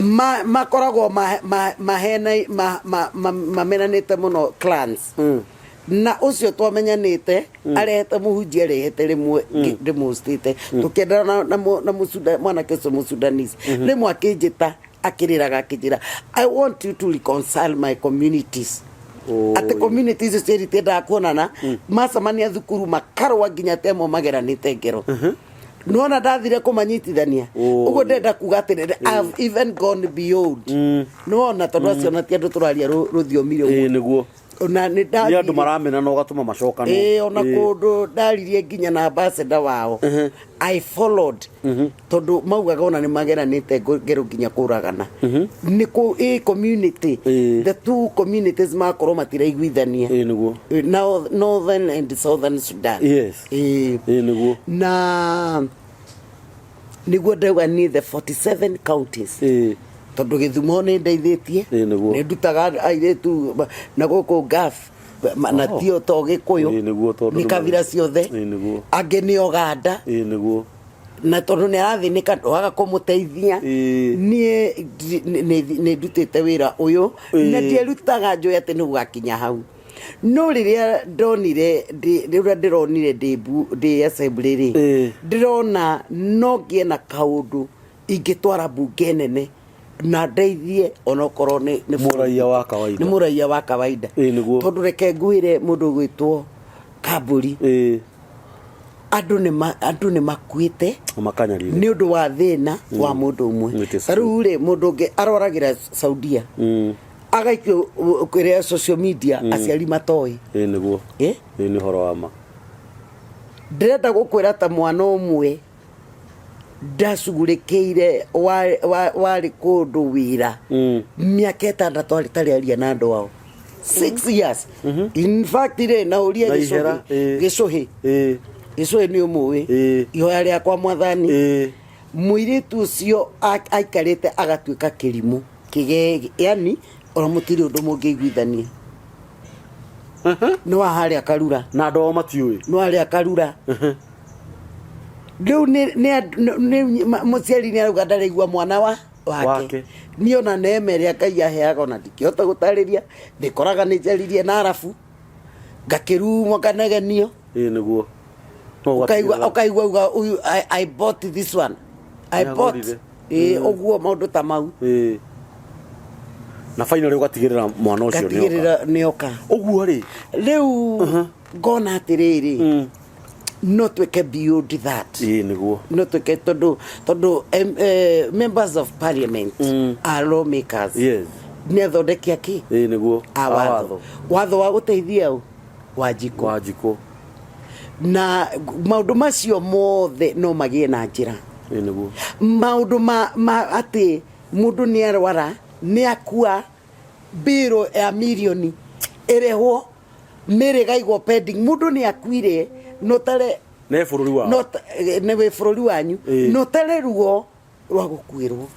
Speaker 2: makoragwo mahena mamenanite muno clans na ucio twamenyanite arehete muhunjia arehete rimwe ndimustite tukendana na musuda mwana keso Musudanese rimwe akijita akiriraga akijira I want you to reconcile my communities ate communities serite da kuonana macamania thukuru makarwa nginya temo mageranite ngero nona ndathire kumanyitithania ugo ndenda kuga atirire I've even gone beyond nona tondu acio na ti andu turaria ruthiomi rio
Speaker 1: niguo
Speaker 2: ona ni
Speaker 1: andu maramena no gatuma macokano
Speaker 2: ona kundu ndaririe nginya na ambassador wao I followed tondu maugaga ona ni mageranite ngero nginya kuragana ni ku community the two communities makorwo matiraiguithania
Speaker 1: niguo
Speaker 2: northern and southern Sudan
Speaker 1: niguo
Speaker 2: na niguo ndauga ni the 47 counties tondu Githumo ni ndeithĩtie ni ndutaga airetu na guku gaf na tio to Gikuyu ni kabira ciothe angi ni Oganda na tondu ni arathinika ndwaga kumuteithia ni ndutite wira uyu na ndierutaga njoya ati ni gugakinya hau no riria ndonire riria ndironire ndi assembly ri ndirona no ngie na kaundu ingitwara bunge nene na ndeithie onokorwo ni muraia wa kawaida tondu reke ngwire mundu gwitwo Kamburi andu ni makuite ni undu wa thina wa mundu umwe riu ri mundu ngi aroragira Saudia agaikio kwiria social media aciari matoi
Speaker 1: niguo ni horo wa ma
Speaker 2: ndirenda gukwira ta mwana umwe ndacugurikiire wari kundu wira miaka 6 ritariaria na andu wao 6 years in fact ire na uria gicuhi ni umuwi ihoya riakwa mwathani mwiritu ucio aikarite agatuika kirimu yani ona mutiri undu mungiiguithania no ahari akarura
Speaker 1: na ndo matiui
Speaker 2: no ari akarura riu ni muciari ni aruga ndareigua mwana wake niona nemeria Ngai aheaga ona ndikihota gutariria ndikoraga ni njaririe na arafu ngakirumwo nganegenio
Speaker 1: niguo
Speaker 2: ukaigua uyu I bought this one I bought oguo maundu ta mau
Speaker 1: na finally ugatigirira mwana ucio
Speaker 2: nioka
Speaker 1: oguo ri
Speaker 2: riu ngona atiriri no tweke beyond that
Speaker 1: niguo
Speaker 2: no tweke tondu members of parliament are lawmakers
Speaker 1: yes
Speaker 2: ni athondekia ki
Speaker 1: niguo
Speaker 2: watho wa guteithia Wanjiko na maundu macio mothe no magie na njira
Speaker 1: niguo
Speaker 2: maundu ma ati mundu ni arwara ni akua biro ya milioni erehwo mirigaigwo pending mundu ni akuire no tare
Speaker 1: ne bururi wa
Speaker 2: no ne we bururi wanyu no tare ruo rwa gukwirwo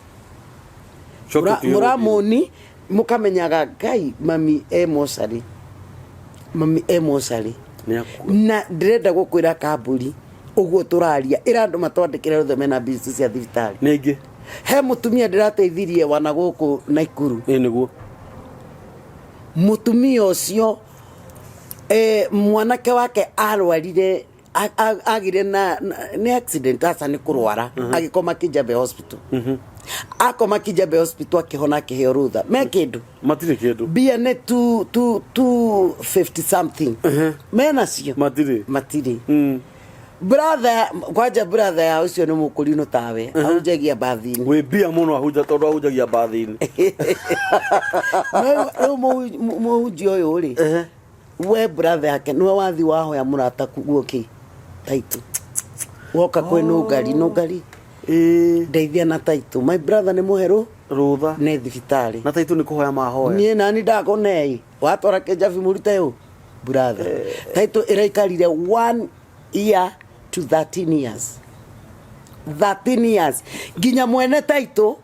Speaker 2: muramoni mukamenyaga Ngai mami emosari na ndirenda gukwira kamburi uguo turaria irandu matwandikire rutheme na bici cia thibitari
Speaker 1: ningi
Speaker 2: he mutumia ndirateithirie wana guku Naikuru
Speaker 1: niguo
Speaker 2: mutumia ucio mwanake wake arwarire agire na ni accident asa ni kurwara agikoma Kijabe hospital akoma Kijabe hospital akihona kiheo rutha me kindu
Speaker 1: matire kindu
Speaker 2: bia ne 250 something mena cio matire brother ya ucio ni mukurino tawe aujagia bathini
Speaker 1: we bia muno ahuja tondu aujagia bathini
Speaker 2: no mo uyo ri we brother yake no wathi waho ya murata kuguo ki taitu woka kwe Nungari ndeithia na taitu my brother ni muheru
Speaker 1: rutha
Speaker 2: ne thibitari
Speaker 1: na taitu ni kuhoya mahoya
Speaker 2: nie nani ndakonei watwara Kijabi murite yo brother taitu iraikarire 1 year to 13 years ginya mwene taitu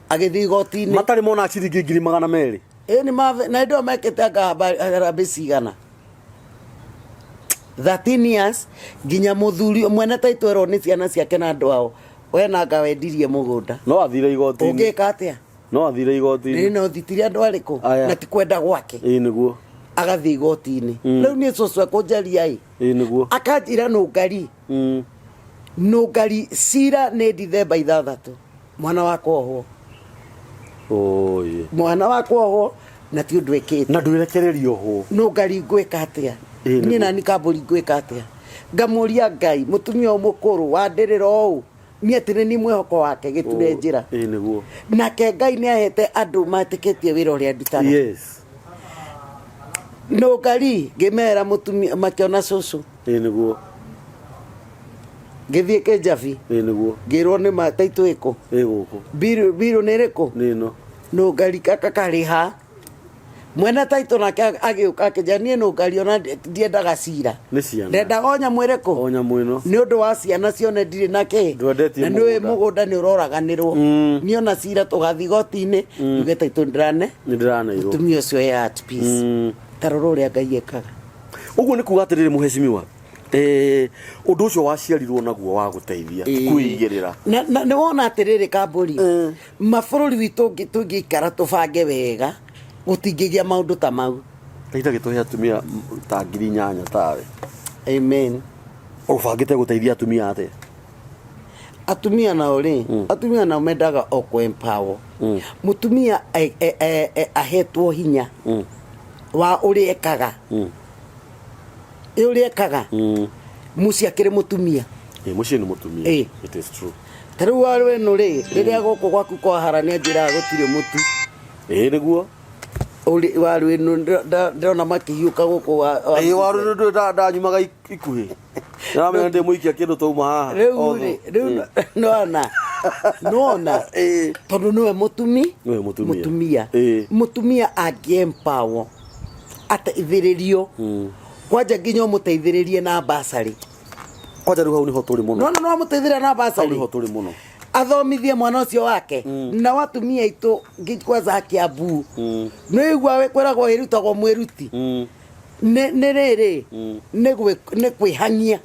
Speaker 2: agithi gotini
Speaker 1: matari mona ciringi 200,000
Speaker 2: ni na ndo meketaga habicigana 13 years ginya muthuri mwene taitu ero ni ciana ciake na andu ao we na ngawendirie mugunda
Speaker 1: no athire igotini
Speaker 2: ungika atia
Speaker 1: no athire igotini
Speaker 2: ni no thitiria andu ariku na ti kwenda gwake
Speaker 1: niguo
Speaker 2: agathi igotini riu ni cucu akunjaria
Speaker 1: niguo
Speaker 2: akanjira Nungari cira ni Dithemba 6 mwana wakwa oho mwana wakwa oho na ti undu ekete
Speaker 1: na ndwirekererio ho
Speaker 2: Nungari gwika atia ni nani kamburi gwika atia ngamuria Ngai mutumia umukuru wandirira ou ni atire ni mwehoko wake giture njira
Speaker 1: niguo
Speaker 2: nake Ngai ni ahete andu matiketie wira uria ndutara
Speaker 1: yes
Speaker 2: Nungari ngimera mutumia makiona cucu
Speaker 1: niguo
Speaker 2: ngithie Kijabi
Speaker 1: niguo
Speaker 2: ngirwo ni mataitu iko
Speaker 1: guku
Speaker 2: biro nereko
Speaker 1: nino
Speaker 2: Nungari kakariha mwena taitu nake agiuka kijanie Nungari ona ndiendaga cira
Speaker 1: ni ciana
Speaker 2: ndenda onya mwireko
Speaker 1: onya mwino
Speaker 2: ni undu wa ciana cione ndiri nake na ni mugunda ni uroraganirwo ni ona cira tugathi gotini nduge taitu ndirane
Speaker 1: irwo
Speaker 2: tumio cio ya at peace taroro ria Ngai ekaga
Speaker 1: uguo ni kuga atiriri muheshimiwa undu ucio waciarirwo naguo wa guteithia kuigirira
Speaker 2: na ni wona atiriri kamburi mabururi witu tungikara tubange wega gutingigia maundu ta mau
Speaker 1: taita gituhe atumia ta 8,000 tawe
Speaker 2: amen
Speaker 1: ubangite guteithia atumia ate
Speaker 2: atumia nao ri atumia nao mendaga o ku empower mutumia ahetwo hinya wa uri ekaga uri ekaga muci akire mutumia
Speaker 1: muci ni mutumia it is true
Speaker 2: taru warwe no ri riria goko gwaku kwa harania njira gutire mutu
Speaker 1: niguo
Speaker 2: uri warwe no ndona makihiuka goko
Speaker 1: warwe ndo ndanyumaga ikuhi na ndi muikia kindu tauma haha
Speaker 2: riu nona tondu niwe mutumia angiempower ateithiririo kwanja nginya muteithiririe na basari
Speaker 1: kwanja riu hau niho turi muno
Speaker 2: no muteithira na basari
Speaker 1: niho turi muno
Speaker 2: athomithie mwana ucio wake na watumia itu kwanza Kiambu no igwa we kweragwo irutagwo mwiruti ne rere ne kwihang'ia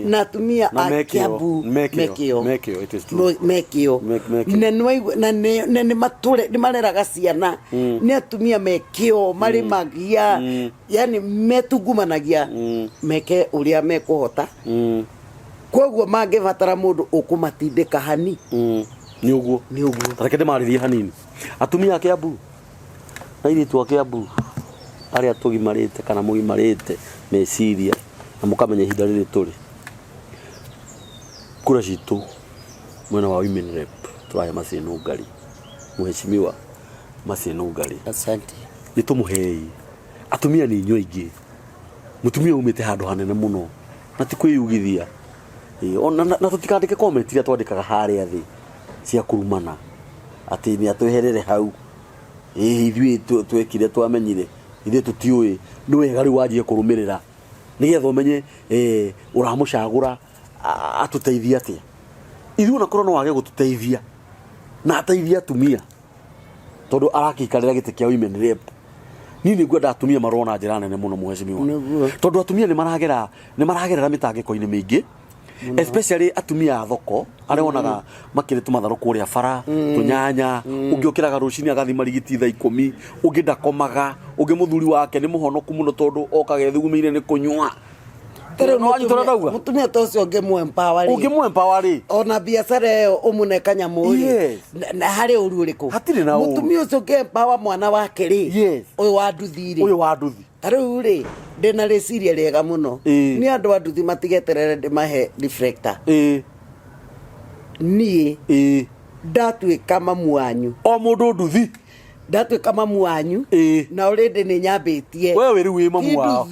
Speaker 2: na atumia a Kiambu mekio
Speaker 1: it is true
Speaker 2: mekio ne mature ni mareraga ciana ne atumia mekio mari magia yani metungumanagia meke uria mekuhota koguo mangibatara mundu ukumatindika hani
Speaker 1: ni uguo tarekende maririe hanini atumia a Kiambu na ile tu a Kiambu aria tugimarite kana mugimarite meciria na mukamenya ihinda riri turi kura citu mwena wa women rep turaya Mercy Nungari Muheshimiwa Mercy Nungari
Speaker 2: asante
Speaker 1: nitumuhei atumia ni inyo ingi mutumia umite handu hanene muno na ti kwiyugithia ona na tutikandike comment iria twandikaga haria thi cia kurumana ati ni atweherere hau ithui twekire twamenyire ithe tutiui ni wega ri wajie kurumirira nigetha umenye uramucagura atuteithia atia ithu na korona wage gututeithia na ateithia atumia tondu arakikarira gite kia women rep nini ngwenda atumia marona njira nene muno Muheshimiwa tondu atumia ni maragerera mitangiko-ini mingi especially atumia a thoko are onaga makire tumatharu kuria bara tunyanya ungiokiraga rucini agathi marigiti thaa 10 ungi ndakomaga ungi muthuri wake ni muhonoku muno tondu okage thugumeire ni kunywa
Speaker 2: tere no anyitora dauga mutumia tocio ngemu empower ona biashara yo umuneka nyamuri na hari uru uriku
Speaker 1: hatire na
Speaker 2: mutumia ucio empower mwana wake ri uyu wa nduthi tariu ri ndina reciria riega muno ni andu a nduthi matigeterere ndimahe reflector ni ndatwika mamu wanyu
Speaker 1: o mundu nduthi
Speaker 2: ndatwika mamu wanyu na already ni nyambitie
Speaker 1: we wiri wi mamu wao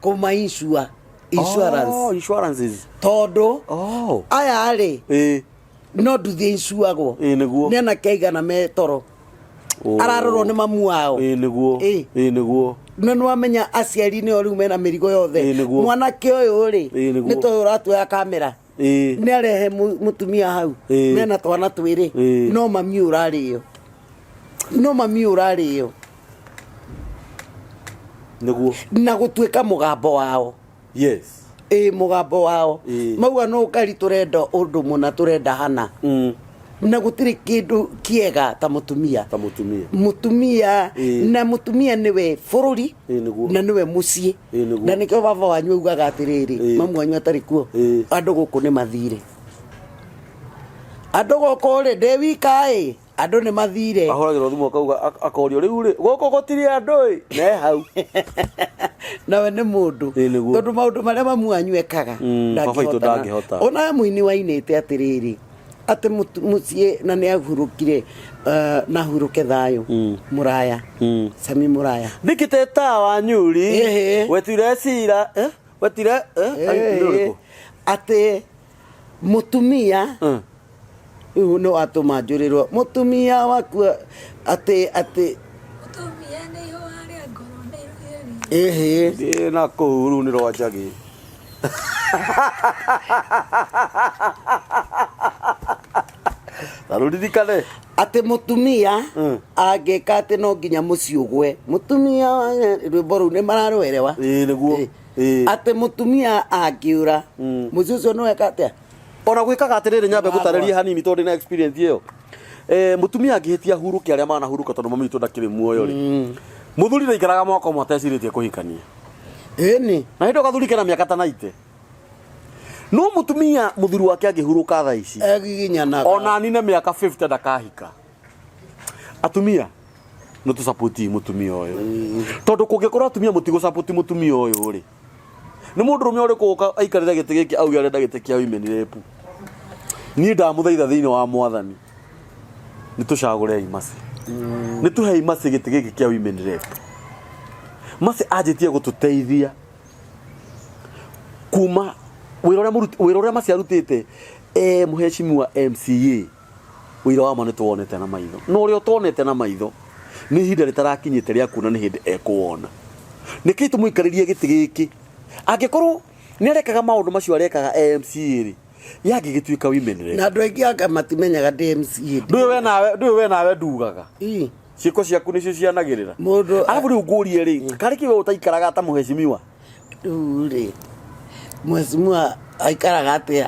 Speaker 2: kuma
Speaker 1: insurances
Speaker 2: todo aya ari no nduthi insuagwo
Speaker 1: niguo
Speaker 2: nena keigana metoro ararorwo ni mamu wao
Speaker 1: niguo
Speaker 2: no wamenya aciari ni ori mena mirigo yothe mwana ke uyu ri ni to uratuya kamera ni arehe mutumia hau mena twana twiri no mami urario
Speaker 1: niguo
Speaker 2: na gutwika mugambo wao mugambo wao mauga no kari turenda undu muna turenda hana na gutiri kindu kiega ta mutumia na mutumia niwe bururi na niwe mucii na nikyo baba wanyu ugaga atiriri mamu wanyu atari kuo andu guku ni mathire andu guku ri ndi wikai andu ni mathire
Speaker 1: ahoragirwo thumu akauga akorio riu ri guku gutiri andu ne hau
Speaker 2: nawe ni mundu tondu maundu maria mamu wanyu ekaga
Speaker 1: ndangihota
Speaker 2: ona muini wainite atiriri ate mucie na ne ahurukire na huruke thayo muraya Sami Muraya
Speaker 1: dikite ta wanyuri wetire cira wetire
Speaker 2: ate mutumia no atuma jurirwo mutumia waku ate
Speaker 3: mutumia ni ho ari ngoro ni
Speaker 1: na kuru ni rwajagi taruririkane
Speaker 2: ate mutumia ageka ate no nginya muciugwe mutumia rwimbo ru ni mararwerewa
Speaker 1: niguo
Speaker 2: ate mutumia angiura muciucio no ekate
Speaker 1: ona gwikaga atiriri nyambe gutariria hanini tondu na experience iyo mutumia angihitia huruki aria mana huruka tondu mami tu ndakiri muoyo ri muthuri na ikaraga mwako mwateciritie kuhikania
Speaker 2: ni
Speaker 1: na hindo gathurike na miaka tanaite no mutumia muthuri wake angihuruka thaa ici
Speaker 2: egiginyana
Speaker 1: ona nine miaka 50 ndakahika atumia no tu support mutumia uyu tondu kungikorwo atumia mutigo support mutumia uyu ri ni mundu rume uri kuka aikarira gite giki au arenda gite kia women rep ni ndamuthaitha thiini wa mwathani ni tucagure Mercy ni tuhei Mercy gite giki kia women rep Mercy ajitie gututeithia kuma wira uria Mercy arutite Muheshimiwa MCA wira wa mane tuonete na maitho no uri tuonete na maitho ni hinda ritarakinyite ria kuna ni hindi ekuona niki tumuikaririe giti giki angikorwo ni arekaga maundu macio arekaga MCA ri yangigituika women rep
Speaker 2: na andu aingi anga matimenyaga DMCA
Speaker 1: nduwe nawe ndugaga Ciĩko ciaku nĩcio cianagĩrĩra.
Speaker 2: Mũndũ
Speaker 1: Alafu rĩu ngũrie rĩ, karĩ kĩwe ũtaikaraga ta Muheshimiwa.
Speaker 2: Rĩu rĩ, Muheshimiwa aikaraga atĩa?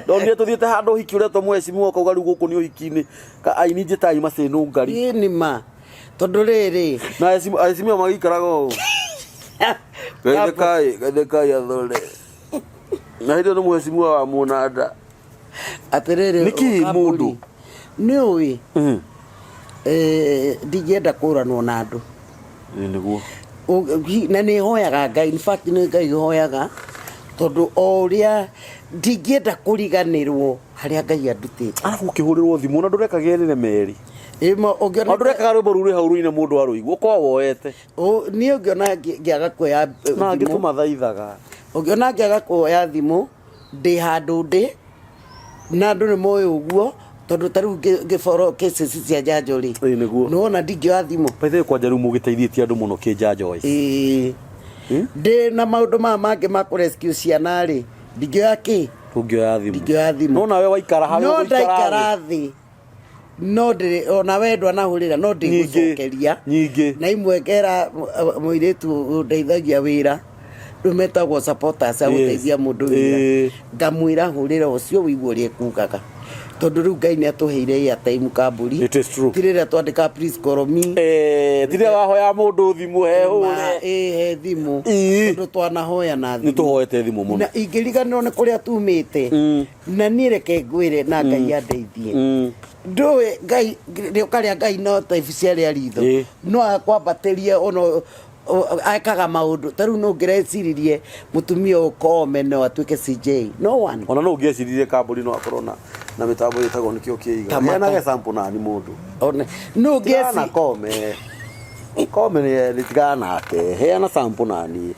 Speaker 1: Ndonire tuthiĩte handũ ũhiki ũretwo Muheshimiwa ukauga rĩu gũkũ nĩ ũhiki-inĩ aini njĩtai macĩ Nungari.
Speaker 2: Ĩ nĩma. Tondũ rĩrĩ.
Speaker 1: Na Muheshimiwa magĩikaraga ũũ. Gethekai athore. Na hĩndĩ nĩ Muheshimiwa wa Mũnanda.
Speaker 2: Atĩrĩrĩ.
Speaker 1: Nĩkĩ mũndũ?
Speaker 2: Nĩũĩ. Ndingĩenda kũranwo na andũ.
Speaker 1: Nĩguo.
Speaker 2: Na nĩ hoyaga Ngai, in fact nĩ Ngai hoyaga. Tondũ o ũrĩa ndingĩenda kũriganĩrwo harĩa Ngai andutĩte.
Speaker 1: Alafu ũkĩhũrĩrwo thimũ na ndũrekagerĩre merĩ.
Speaker 2: Ũngĩona
Speaker 1: ndũrekaga rwĩmbo rũrĩ hau rũine mũndũ arũigua ũkorwo woete.
Speaker 2: Niĩ ũngĩona ngĩaga kuoya thimũ.
Speaker 1: Na ngĩtũmathaithaga.
Speaker 2: Ũngĩona ngĩaga kuoya thimũ ndĩ handũ ndĩ na andũ nĩ moĩ ũguo tondũ tarĩu ngĩboro cases cia njanjo rĩ.
Speaker 1: Nĩguo.
Speaker 2: Nĩwona ndingĩoya thimũ.
Speaker 1: Baithe kwanja rĩu mũgĩteithĩtie andũ mũno kĩnjanjo ici.
Speaker 2: Ndĩ na maũndũ mangĩ ma kũrescue ciana rĩ. Ndingĩoya kĩ?
Speaker 1: Ndingĩoya thimũ.
Speaker 2: Ndingĩoya thimũ.
Speaker 1: No nawe waikara harĩa
Speaker 2: no ndaikara thĩ. No ndĩ ona wendwa nahũrĩra no ndĩgũcokeria.
Speaker 1: Nyingĩ.
Speaker 2: Na imwe ngera mũirĩtu ndeithagia wĩra. Rĩu metagwo supporters a gũteithia mũndũ wĩra. Ngamwĩra hũrĩra ũcio wĩigua ũrĩa ekugaga. Tondũ rĩu Ngai nĩ atũheire airtime kamburi.
Speaker 1: It is true.
Speaker 2: Tirĩrĩa twandĩka please call me.
Speaker 1: Tirĩrĩa wahoya mũndũ thimũ he hũre.
Speaker 2: He thimũ. Tondũ twanahoya na thimũ.
Speaker 1: Nĩ tũhoete thimũ mũno.
Speaker 2: Na ingĩriganĩrwo nĩ kũrĩa tumĩte. Na niĩ reke ngwĩre na Ngai andeithie. Ndũĩ Ngai rĩũkarĩa Ngai no ta ibicia rĩa ritho. No akwambatĩrie ono akaga maũndũ. Tarĩu no ngĩreciririe mũtumia ũkome no atuĩke CJ. No one. Ona
Speaker 1: no ngĩeciririe kambuni no akorwo na mitambo ĩtagwo Nikio Kiigaga. Heanage sample nani mũndũ.
Speaker 2: No ngĩeci
Speaker 1: kome nĩ tigana nake. Heana sample nani.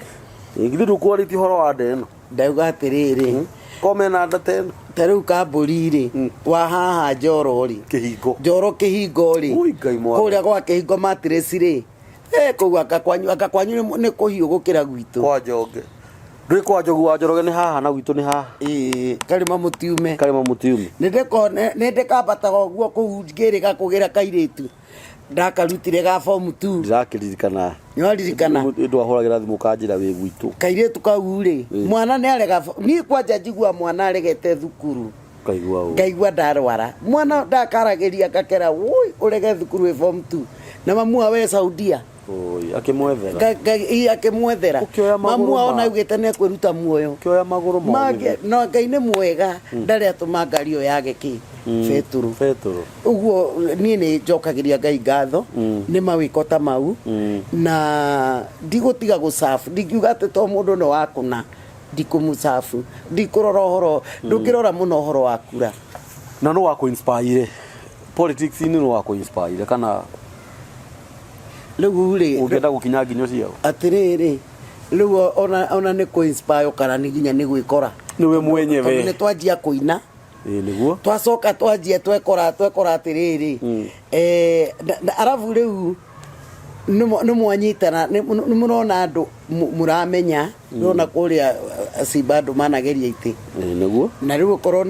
Speaker 1: Ingĩthiĩ quality horo wa ndeno.
Speaker 2: Ndauga atĩrĩrĩ.
Speaker 1: Kome na ndateno.
Speaker 2: Tarĩu kamburi rĩ wa haha Njoro rĩ.
Speaker 1: Kĩhingo.
Speaker 2: Njoro kĩhingo rĩ. Kũrĩa gwa kĩhingo matirĩci rĩ. Kũu akakwanyu nĩ kũhiũ gũkĩra gwitũ.
Speaker 1: Kwa Njonge. Ndũĩ kwa Njogu wa Njoroge nĩ haha na gwitũ nĩ haha.
Speaker 2: Karĩma mũtiume.
Speaker 1: Karĩma mũtiume.
Speaker 2: Nĩ ndĩkambataga ũguo kũu ngĩrĩga kũgĩra kairĩtu. Ndakarutire ga form 2.
Speaker 1: Ndĩrakĩririkana.
Speaker 2: Nĩwaririkana.
Speaker 1: Ndũ ahũragĩra thimũ kanjĩra wĩ gwitũ.
Speaker 2: Kairĩtu kau rĩ. Mwana nĩ arega. Niĩ kwanja njigua mwana aregete thukuru.
Speaker 1: Ngaigua ũũ.
Speaker 2: Ngaigua ndarwara. Mwana ndakaragĩria ngakera woi ũrege thukuru wĩ form 2. Na mamu awe Saudia.
Speaker 1: Akĩmwethera.
Speaker 2: Akĩmwethera. Mamu ona augĩte nĩ kwĩruta muoyo.
Speaker 1: Kĩoya magũrũ
Speaker 2: mothe. No Ngai nĩ mwega. Ndarĩ atũma ngari ĩyo yage kĩ. Peturu. Ũguo niĩ nĩ njokagĩria Ngai ngatho. Nĩ mawĩko ta mau. Na ndigũtiga gũcabu. Ndingiuga atĩ to mũndũ no wakũna. Ndikũmũcabu. Ndikũrora ũhoro. Ndũngĩrora mũno ũhoro wa kura.
Speaker 1: Na no wako inspire. Politics ni no wako inspire kana
Speaker 2: rĩu rĩ
Speaker 1: ũngĩenda gũkinya nginyo ciao
Speaker 2: atĩrĩrĩ rĩu ona nĩ kũ inspire kana nĩ nginya nĩ gwĩkora
Speaker 1: niwe mwenyewe
Speaker 2: nĩ twanjia kũina
Speaker 1: nĩguo
Speaker 2: twacoka twanjia twekora atĩrĩrĩ arabu rĩu nĩ mwanyitana nĩ mũrona andũ mũramenya nĩona kũrĩa Simba andũ manageria itĩ
Speaker 1: nĩguo
Speaker 2: na rĩu ũkorwo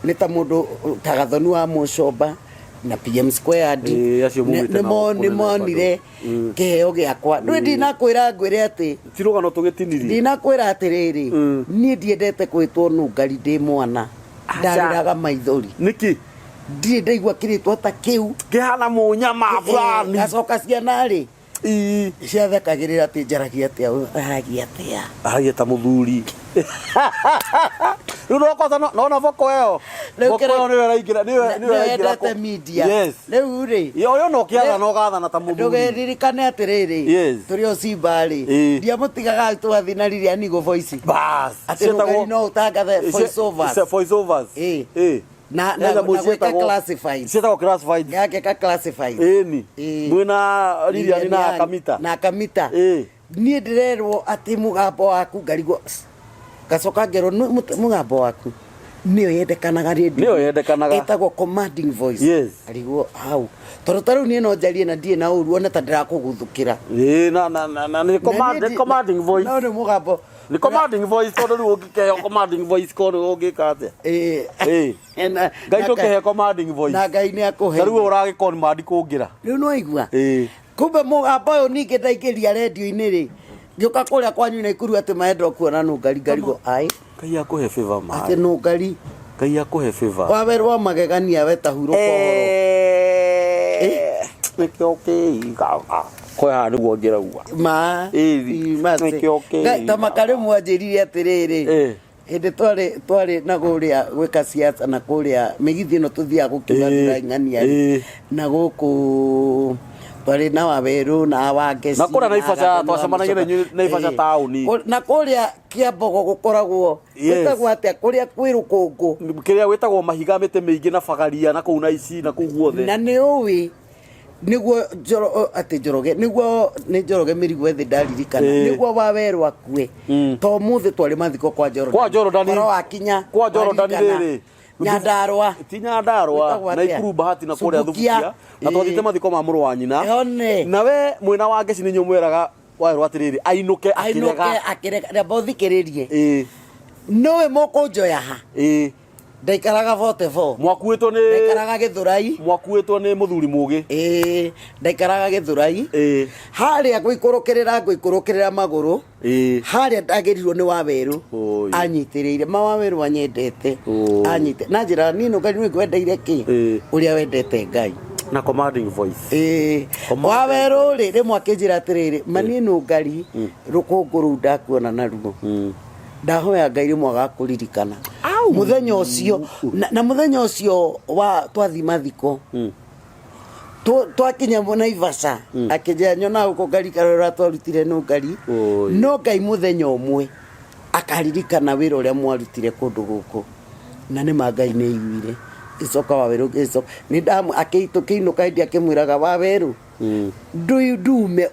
Speaker 2: nĩ ta mũndũ ta Gathoni wa Mũcomba na PM Squared nĩ monire kĩheo gĩakwa ndũĩ ndinakwĩra ngwĩre atĩ
Speaker 1: tirũgano tũgĩtinirie
Speaker 2: ndinakwĩra atĩrĩrĩ niĩ ndiendete kwĩtwo Nungari ndĩ mwana ndarĩraga maithori
Speaker 1: nĩkĩ
Speaker 2: ndirĩ ndaigua kĩrĩtwo ta kĩu
Speaker 1: kĩhana mũnyama fulani
Speaker 2: gacoka ciana rĩ ciathekagĩrĩra atĩ njaragia atĩa aragia
Speaker 1: ta mũthuri rĩu nona boko ĩyo nĩwe araingĩra
Speaker 2: nĩwendete media rĩu rĩ
Speaker 1: ũyũ no kĩathana ũgathana ta mũthuri
Speaker 2: ndũgeririkane atĩrĩrĩ tũrĩ o Simba rĩ ndiamũtigaga twathiĩ na Lilian Voice atĩ Nungari no ũtangathe voice overs na gwĩka classified
Speaker 1: cietagwo classified
Speaker 2: gaka classified
Speaker 1: mwĩna Lilian na Kamita
Speaker 2: niĩ ndĩrerwo atĩ mũgambo waku ngarigwo gacoka ngerwo mũgambo waku nĩyo yendekanaga rĩndio ĩtagwo commanding voice ngarigwo hau tondũ tarĩu niĩ no njarie na ndiĩ na ũru ona ta ndĩrakũguthũkĩra
Speaker 1: na nĩ commanding voice
Speaker 2: no nĩ mũgambo
Speaker 1: Ni commanding voice tondu riu ungikeheo commanding voice kono ungikate. Ngai ndukehe commanding voice.
Speaker 2: Na Ngai ni akuhe.
Speaker 1: Riu uragi command kungira.
Speaker 2: Riu no igua. Kumbe mugamba uyu ningi ndaikiria radio-ini ri. Ngioka kuria kwanyu na ikuru ati maendro kuona Nungari ngarigo ai.
Speaker 1: Ngai akuhe favor ma.
Speaker 2: Ati Nungari.
Speaker 1: Ngai akuhe favor.
Speaker 2: Wawerwa magegania we ta huro kohoro.
Speaker 1: Nikio Kiigaga. Kwa hanu ngira ugwa.
Speaker 2: Ma.
Speaker 1: Nikio Kiigaga.
Speaker 2: Tamakare mwanjirire atiriri. Hinde twari na guria gwika siasa na kuria migithi no tuthia gukimathira ng'ania na guku twari na Waweru na Wangeci
Speaker 1: na kuria Naivasha twacemanagia Naivasha tauni
Speaker 2: na kuria Kiambogo gukoragwo gwitagwo atia kuria kwi rukungu
Speaker 1: kiria gwitagwo mahiga mite mingi na bagaria na kuu na ici na kuu guothe
Speaker 2: na ni uwi niguo Njoroge niguo ni Njoroge mirigo ethi ndaririkana niguo Waweru akue to muthi twari mathiko kwa Njoroge ro akinya
Speaker 1: kwa Njoroge riri
Speaker 2: Nyandarua
Speaker 1: ti Nyandarua na ikuru bahati na kuria thubukia na twathite mathiko ma muru wa nyina na we mwina wa Ngeci ni nyumwiraga Waweru atiriri ainuke akirega bothikiririe nowe moko njoya ha ndaikaraga 44 mwakuitwo ni
Speaker 2: ndaikaraga Githurai
Speaker 1: mwakuitwo ni muthuri mugi
Speaker 2: ndaikaraga Githurai haria guikurukirira maguru haria ndagirirwo ni Waweru anyitiriire Waweru anyendete anyite na njira ni Nungari ni ngwendeire ki uria wendete Ngai
Speaker 1: na commanding voice
Speaker 2: Waweru ri mwakinjira atiriri mani Nungari rukungu ndakuona naruo ndahoya Ngai mwaga kuririkana muthenya ucio na muthenya ucio wa twathi mathiko twakinya Naivasha akija nyona uko Ngai karora twarutire Nungari no Ngai muthenya umwe akaririkana wira uria mwarutire kundu guku na ni Ngai ni iwire icoka Waweru icoka ni ndamu akiinuka ndi akimwiraga Waweru ndume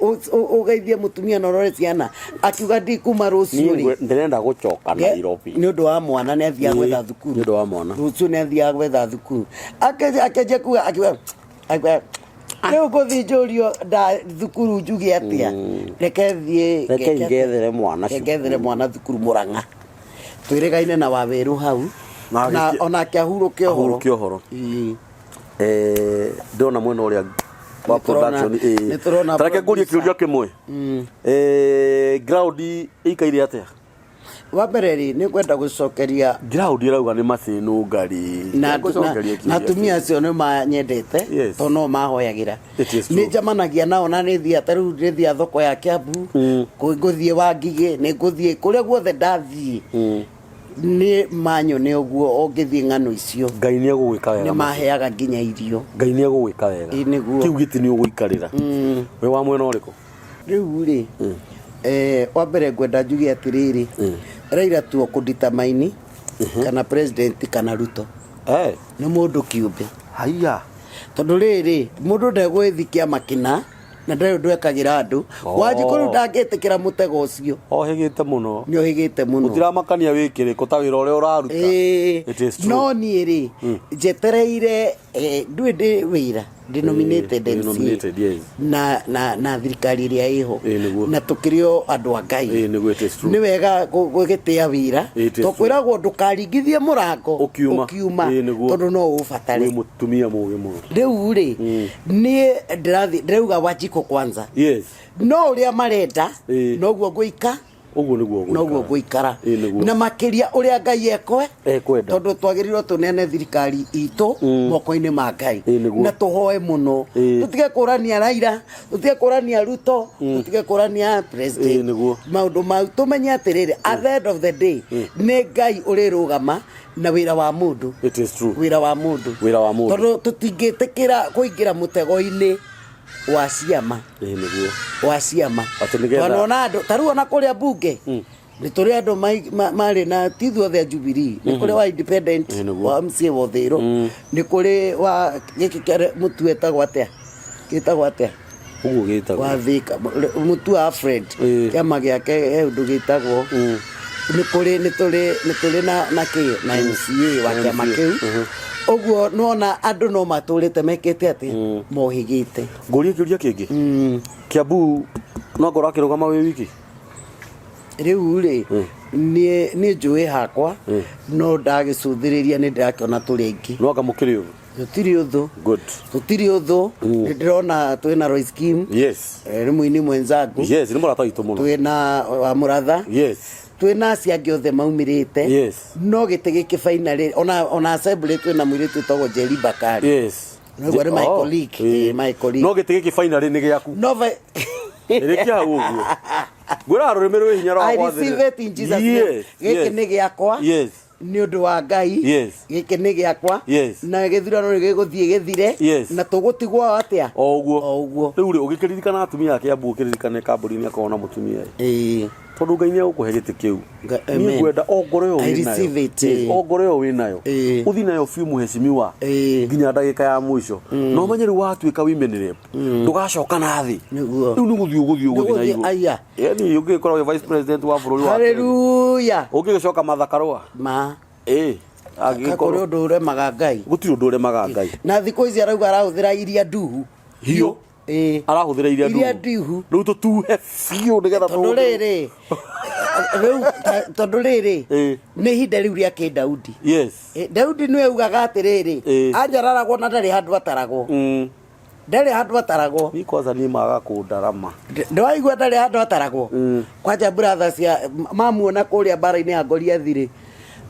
Speaker 2: ugeithie mutumia norore ciana akiuga ndi kuma rucio ri
Speaker 1: ndirenda gucoka Nairobi
Speaker 2: ni undu wa mwana ni athia gwetha thukuru
Speaker 1: ni undu wa mwana
Speaker 2: rucio ni athia gwetha thukuru akeje kuga akiuga leo gothi njurio da thukuru njugi atia reke
Speaker 1: ngethere mwana
Speaker 2: thukuru Murang'a twirigaine na Waweru hau na ona kiahuru kiohoro
Speaker 1: ndona mwena uria wa production tareke ngurie kiuria kimwe ground ikaire atia
Speaker 2: wa mbere ri ni kwenda gucokeria
Speaker 1: ground irauga ni macini Nungari
Speaker 2: na tumia acio ni manyendete to no mahoyagira ni njamanagia nao na ni thia taru ni thia thoko ya Kiambu nguthie Wangige ni nguthie kuria guothe ndathie ni manyo ni uguo ongithie ng'ano icio
Speaker 1: Ngai ni agugwika wega
Speaker 2: ni maheaga nginya irio
Speaker 1: Ngai ni agugwika wega kiu giti ni uguikarira we wa mwena uriku
Speaker 2: riu ri wa mbere ngwenda njugi atiriri Raila tu okuditamaini kana president kana Ruto ni mundu kiumbe
Speaker 1: haiya
Speaker 2: tondu riri mundu ndegwithikia makina na ndari ndwekagira andu wajikuru ndagetekera mutego ucio
Speaker 1: ohigite muno
Speaker 2: ni ohigite muno
Speaker 1: utiramakania wikire kutawira uria uraruta
Speaker 2: no ni ri jetereire ndwende wira denominated MC na thirikari iria iho na tukirio andu a Ngai ni wega gugitia wira to kwiragwo ndukaringithie murango ukiuma tondu no ufatare
Speaker 1: ni mutumia mugi muno
Speaker 2: riu ri ni ndirauga Wanjiko kwanza no uria marenda noguo guika
Speaker 1: uguo niguo
Speaker 2: guikara na makiria uria Ngai ekwenda tondu twagirirwo tunene thirikari itu moko-ini ma Ngai na tuhoe muno tutige kurania Raila tutige kurania Ruto tutige kurania president maundu mau tumenye atiriri at the end of the day ni Ngai urirugama na wira wa mundu
Speaker 1: it is true
Speaker 2: wira wa mundu tondu tutingitikira kuingira mutego-ini wa ciama wa ciama wana andu taru ona kuria bunge ni turi andu mari na tithu othe Jubilee ni kuri wa independent wa MCA Wothiro ni kuri wa gikikere mutu etagwo atia
Speaker 1: uguo gitagwo
Speaker 2: wa thika mutu Alfred kiama giake undu gitagwo ni turi na ki na MCA wa kiama kiu oguo nona andu no maturite mekete ati mohigite
Speaker 1: ngurie kiuria kingi Kiambu no ngora kirugama wi wiki
Speaker 2: riu ri ni njui hakwa no ndagicuthiriria ni ndakiona turi aingi
Speaker 1: no ngamukiri ugu
Speaker 2: tutiri uthu
Speaker 1: good
Speaker 2: tutiri uthu ndirona twina Roy Scheme
Speaker 1: yes
Speaker 2: muini mwenzangu
Speaker 1: yes ni murata itu muno
Speaker 2: twina wa muratha
Speaker 1: yes
Speaker 2: twina ciangi othe maumirite
Speaker 1: yes
Speaker 2: no gite giki finally ona assembly twina mwiritu togo Jerry Bakari
Speaker 1: yes
Speaker 2: no gware my colleague my colleague
Speaker 1: no gite giki finally ni giaku
Speaker 2: no
Speaker 1: Rekia uguo. Gwira ruremero hinya rwa
Speaker 2: I receive it in Jesus name. Giki ni giakwa.
Speaker 1: Yes.
Speaker 2: Ni undu wa Ngai.
Speaker 1: Yes.
Speaker 2: Giki ni giakwa.
Speaker 1: Yes.
Speaker 2: Na githurano ni giguthie githire.
Speaker 1: Yes.
Speaker 2: Na tugutigwa atia.
Speaker 1: O uguo.
Speaker 2: O uguo.
Speaker 1: Riu ri ugikiririkana atumia yake ambu ukiririkane kamburi ni akona mutumia. Tondu Ngai ni agukuhe giti kiu. Ni gwenda ogoro yo winayo. Ogoro yo winayo. Uthi nayo fiu Muheshimiwa. Nginya ndagika ya mwisho. No manye ri watuika wimenire. Ndugacoka na thi. Riu ni guthii na iguru. Yani ugikorwo vice president wa bururi wa.
Speaker 2: Hallelujah.
Speaker 1: Ugicoka mathakarwa.
Speaker 2: Agikoro ndure magangai.
Speaker 1: Gutiri ndure magangai.
Speaker 2: Na thiko ici arauga arahuthira iria nduhu.
Speaker 1: Hiyo. Arahuthira iria nduhu. Riu tutuhe fiu nigetha
Speaker 2: tondu riri tondu riri ni hinda riu ria ki Daudi.
Speaker 1: Yes.
Speaker 2: Daudi niwe ugaga atiriri anjararagwo na ndari handu ataragwo. Ndari handu ataragwo.
Speaker 1: Ni kwanza ni maga kundarama.
Speaker 2: Ndwaigua ndari handu ataragwo. Kwanja brothers cia mamuona kuria bara-ini ya Ngoria thiri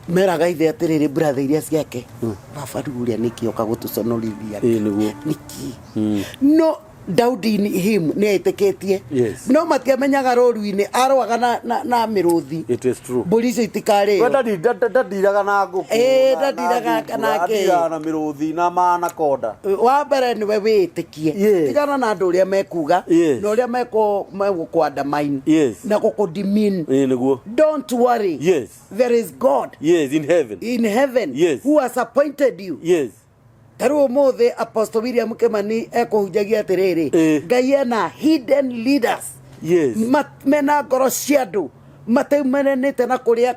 Speaker 2: meraga ithe atiriri brother iria ciake baba ruria Nikio kagutuconorithia
Speaker 1: niguo
Speaker 2: niki no Daudi him ni aiteketie no matiamenyaga roru-ini arwaga na miruthi.
Speaker 1: It is true.
Speaker 2: Bolice itikare
Speaker 1: wenda ndiraga na nguku
Speaker 2: ndiraga na ke
Speaker 1: na miruthi na mana konda
Speaker 2: wa mbere ni we witikie tigana na andu uria mekuga na uria megukwanda mine na gukudimin
Speaker 1: niguo.
Speaker 2: Don't worry.
Speaker 1: Yes.
Speaker 2: There is God.
Speaker 1: Yes, in heaven.
Speaker 2: Yes. Who has appointed you.
Speaker 1: Yes.
Speaker 2: Taru mothe Apostle William Kimani ekuhujagia atiriri Ngai ena hidden leaders.
Speaker 1: Yes.
Speaker 2: Mena ngoro cia andu mateumanenete na kuria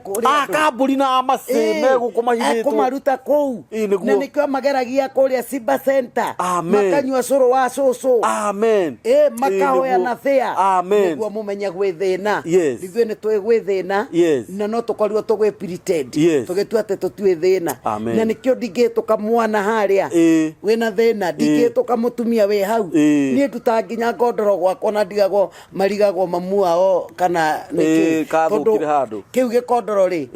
Speaker 1: kamburi na amase megukumahirĩtwo
Speaker 2: kumaruta kuu na nikio mageragia kuria Simba Center makanyua curu wa cucu makahoya na thea niguo mumenye gwithina ithuĩ nĩ twĩ gwithina na no tũkorirwo tũgwĩ pretend tũgĩtua atĩ tũtiũĩ thĩna na nĩkĩo ndingĩhĩtũka mwana harĩa wĩna thĩna ndingĩhĩtũka mũtumia wĩ hau niĩ ndutaga nginya ngondoro gwakwa na ndigagwo marigagwo mamu wao kana nĩkĩ
Speaker 1: thukire handu
Speaker 2: kiu gikondoro ri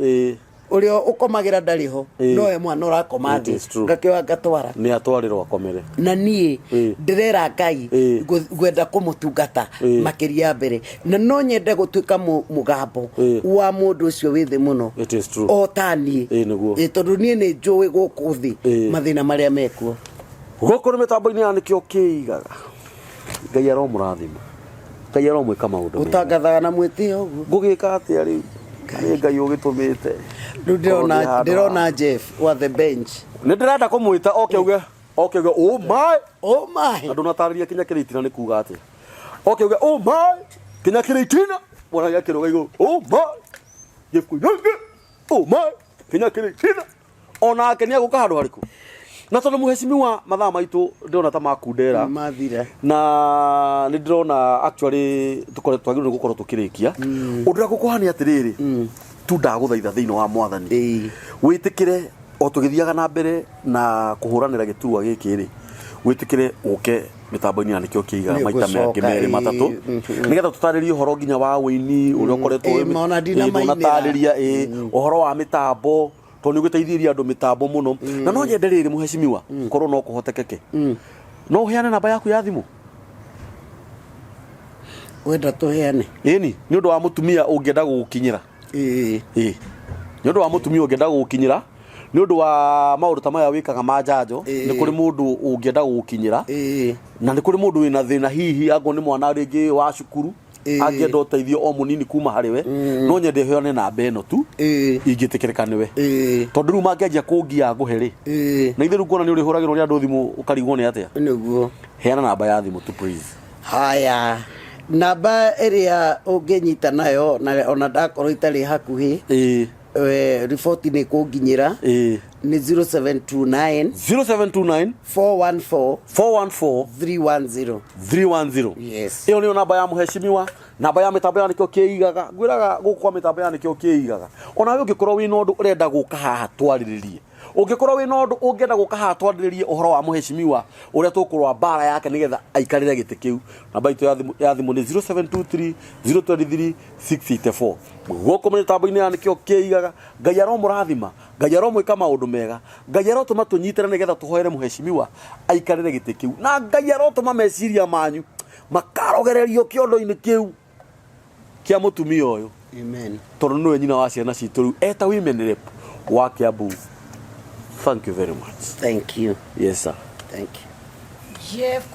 Speaker 2: urio ukomagira ndariho no mwana urakoma thi ngakĩoya ngatwara
Speaker 1: ni atwarirwo akomere
Speaker 2: na nie ndirera Ngai gwenda kumutungata makiria mbere na no nyende gutuika mugambo wa mundu ucio withi muno o tani tondu nie ni njui guku thi mathina maria mekuo
Speaker 1: guku ni mitambo-ini ya Nikio Kiigaga. Ngai aromurathima Ngai aromwika maundu
Speaker 2: utangathaga na mwĩtĩo ũguo
Speaker 1: ngugika atia riu Ngai ugitumite
Speaker 2: riu ndirona Jeff wa the bench
Speaker 1: ni ndirenda kumwita okeuge oh my andu natariria kinya kiritina ni kuga ati okeuge oh my kinya kiritina bona ya kiroga iguru oh my Jeff kuiga oh my kinya kiritina ona kenia guka handu hariku na tondu Muheshimiwa mathaa maitu ndirona ta makundera
Speaker 2: mathira
Speaker 1: na ni ndirona actually tukore twagiru gukorwo tukirikia undira gukuhani atiriri tu ndaguthaitha thiini wa mwathani witikire o tugithiaga na mbere na kuhuranira giturwa giki ri witikire uke mitambo-ini ya Nikio Kiigaga maita mengi meri matatu nigetha tutaririe uhoro nginya wa wini uria ukoretwo unatariria uhoro wa mitambo toni guteithiria andu mitambo muno na no nyende riri Muheshimiwa korwo no kuhotekeke no uheane namba yaku ya thimu
Speaker 2: wenda tuheane
Speaker 1: ni undu wa mutumia ungienda gukinyira ni undu wa mutumia ungienda gukinyira ni undu wa maundu ta maya wikaga manjanjo ni kuri mundu ungienda gukinyira na ni kuri mundu wina thina hihi ago ni mwana ringi wa cukuru angienda uteithio o munini kuma hariwe no nyende heane namba eno tu ingitikirika niwe tondu riu mangianjia kungia nguheri na ithe riu kuona ni uri huragirwo ni andu thimu ukarigwo ni atia
Speaker 2: niguo
Speaker 1: heana namba ya thimu tu please.
Speaker 2: Haya namba area unginyita nayo na ona ndakorwo itari hakuhi report ni kunginyira ni 0729 414 310
Speaker 1: yes iyo ni namba ya Muheshimiwa namba ya Mitambo ya Nikio Kiigaga ngwiraga gukwa Mitambo ya Nikio Kiigaga ona we ungikorwo wina undu urenda guka haha twariririe ungikorwo wina undu ungienda guka haha twariririe uhoro wa Muheshimiwa uria tukurwa bara yake nigetha aikarire giti kiu namba itu ya thimu ni 0723 023 684 guko Mitambo-ini ya Nikio Kiigaga Ngai aromurathima Ngai aromwika maundu mega Ngai arotuma tunyitane nigetha tuhoere Muheshimiwa aikarire giti kiu na Ngai arotuma meciria manyu makarogererio kiondo-ini kiu kia mutumia uyu
Speaker 2: Amen.
Speaker 1: Tondu niwe nyina wa ciana citu riu eta women rep wa Kiambu. Thank you very much.
Speaker 2: Thank you.
Speaker 1: Yes sir.
Speaker 2: Thank you.
Speaker 3: Jeff